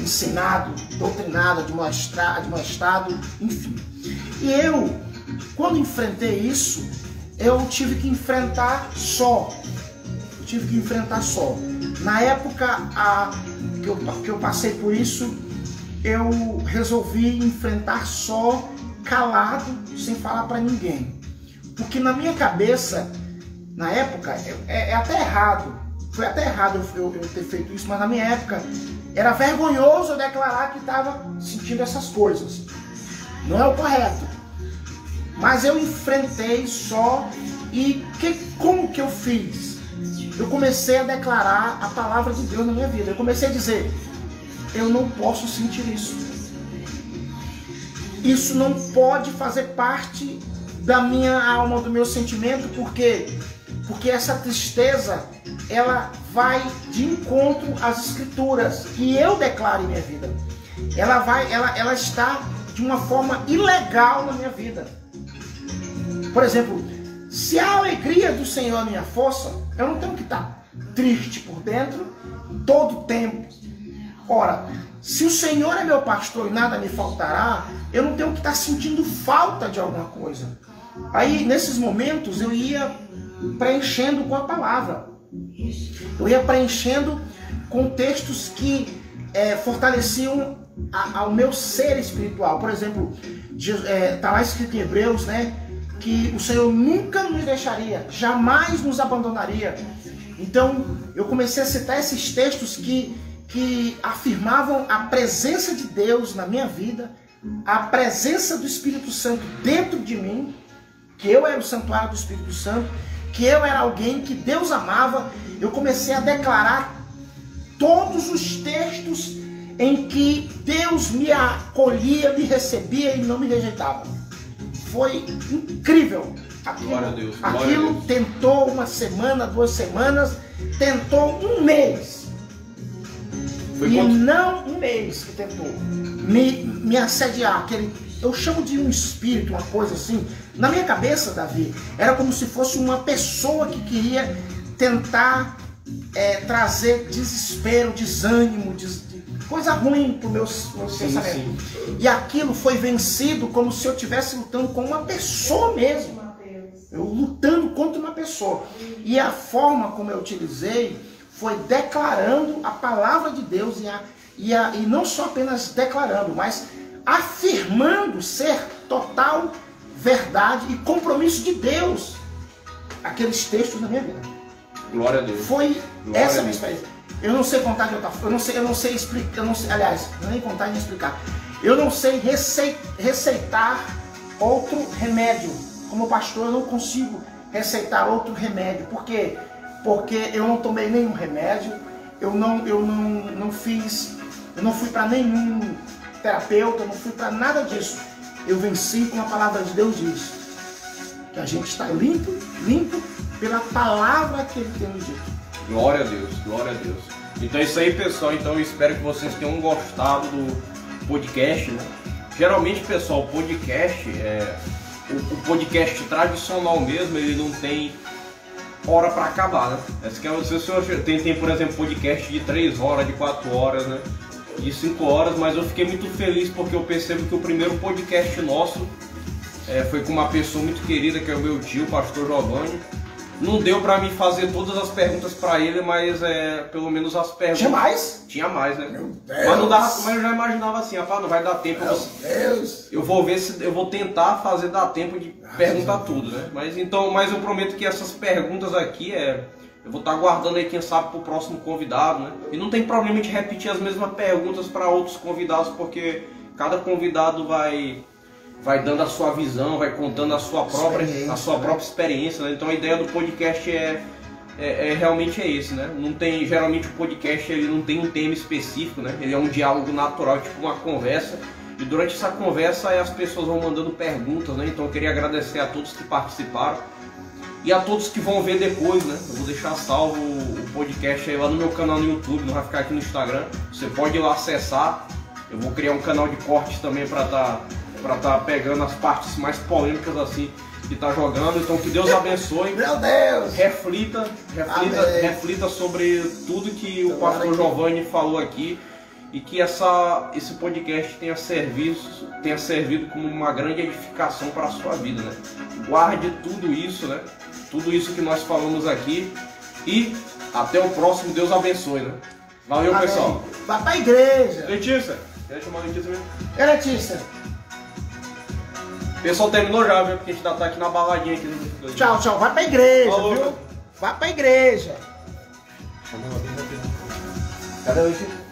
ensinado, doutrinado, admoestado, enfim. E eu, quando enfrentei isso, eu tive que enfrentar só. Na época que eu passei por isso, eu resolvi enfrentar só, calado, sem falar para ninguém. Porque na minha cabeça, na época, é até errado. Foi até errado eu ter feito isso, mas na minha época era vergonhoso eu declarar que estava sentindo essas coisas. Não é o correto. Mas eu enfrentei só e como que eu fiz? Eu comecei a declarar a palavra de Deus na minha vida. Eu comecei a dizer, eu não posso sentir isso. Isso não pode fazer parte da minha alma, do meu sentimento, porque essa tristeza, ela vai de encontro às escrituras que eu declaro em minha vida. Ela está de uma forma ilegal na minha vida. Por exemplo, se a alegria do Senhor é a minha força, eu não tenho que estar triste por dentro todo o tempo. Ora, se o Senhor é meu pastor e nada me faltará, eu não tenho que estar sentindo falta de alguma coisa. Aí, nesses momentos, eu ia preenchendo com a palavra. Eu ia preenchendo com textos que fortaleciam ao meu ser espiritual. Por exemplo, está lá escrito em Hebreus, né, que o Senhor nunca nos deixaria, jamais nos abandonaria. Então, eu comecei a citar esses textos que afirmavam a presença de Deus na minha vida, a presença do Espírito Santo dentro de mim, que eu era o santuário do Espírito Santo, que eu era alguém que Deus amava. Eu comecei a declarar todos os textos em que Deus me acolhia, me recebia e não me rejeitava. Foi incrível. Aquilo tentou uma semana, 2 semanas, tentou um mês. Não um mês que tentou me assediar. Eu chamo de um espírito, uma coisa assim. Na minha cabeça, Davi, era como se fosse uma pessoa que queria tentar trazer desespero, desânimo, coisa ruim para o meu pensamento. E aquilo foi vencido como se eu estivesse lutando com uma pessoa mesmo. Eu lutando contra uma pessoa. E a forma como eu utilizei foi declarando a palavra de Deus e não só apenas declarando, mas afirmando ser total verdade e compromisso de Deus aqueles textos na minha vida.
Glória a Deus.
Foi essa a minha experiência. Eu não sei contar de outra forma, eu não sei explicar, aliás, não é nem contar nem explicar. Eu não sei receitar outro remédio. Como pastor, eu não consigo receitar outro remédio. Por quê? Porque eu não tomei nenhum remédio, eu não fui para nenhum terapeuta, eu não fui para nada disso. Eu venci como a palavra de Deus diz, que a gente está limpo pela palavra que Ele tem nos dito.
Glória a Deus, glória a Deus. Então é isso aí, pessoal. Então eu espero que vocês tenham gostado do podcast, né? Geralmente, pessoal, o podcast o podcast tradicional mesmo, ele não tem hora para acabar, né? Tem, por exemplo, podcast de 3 horas, de 4 horas, né? De 5 horas, mas eu fiquei muito feliz porque eu percebo que o primeiro podcast nosso foi com uma pessoa muito querida, que é o meu tio, o pastor Giovanni. Não deu pra mim fazer todas as perguntas pra ele, mas pelo menos as perguntas...
Tinha mais?
Tinha mais, né?
Meu Deus.
Mas não dava, mas eu já imaginava assim, rapaz, não vai dar tempo.
Meu Deus.
Eu vou ver se eu vou tentar fazer dar tempo de perguntar tudo, né? Mas eu prometo que essas perguntas aqui eu vou estar guardando aí, quem sabe, pro próximo convidado, né? E não tem problema de repetir as mesmas perguntas para outros convidados, porque cada convidado vai dando a sua visão, vai contando a sua própria experiência, né? Então a ideia do podcast realmente é esse, né? Geralmente o podcast ele não tem um tema específico, né? Ele é um diálogo natural, tipo uma conversa. E durante essa conversa as pessoas vão mandando perguntas, né? Então eu queria agradecer a todos que participaram e a todos que vão ver depois, né? Eu vou deixar salvo o podcast aí lá no meu canal no YouTube, não vai ficar aqui no Instagram. Você pode ir lá acessar. Eu vou criar um canal de cortes também para tá pegando as partes mais polêmicas assim que tá jogando. Então que Deus abençoe.
Meu Deus!
Reflita sobre tudo que o pastor Giovanni falou aqui. E que esse podcast tenha servido como uma grande edificação para a sua vida, né? Guarde tudo isso, né? Tudo isso que nós falamos aqui. E até o próximo. Deus abençoe, né? Valeu, amém, pessoal.
Vai pra igreja.
Letícia. Quer chamar a Letícia mesmo?
É, Letícia.
O pessoal terminou já, viu? Porque a gente ainda tá aqui na baladinha aqui.
Tchau, tchau. Vai pra igreja,
falou,
viu? Vai pra igreja.
Cadê o Letícia?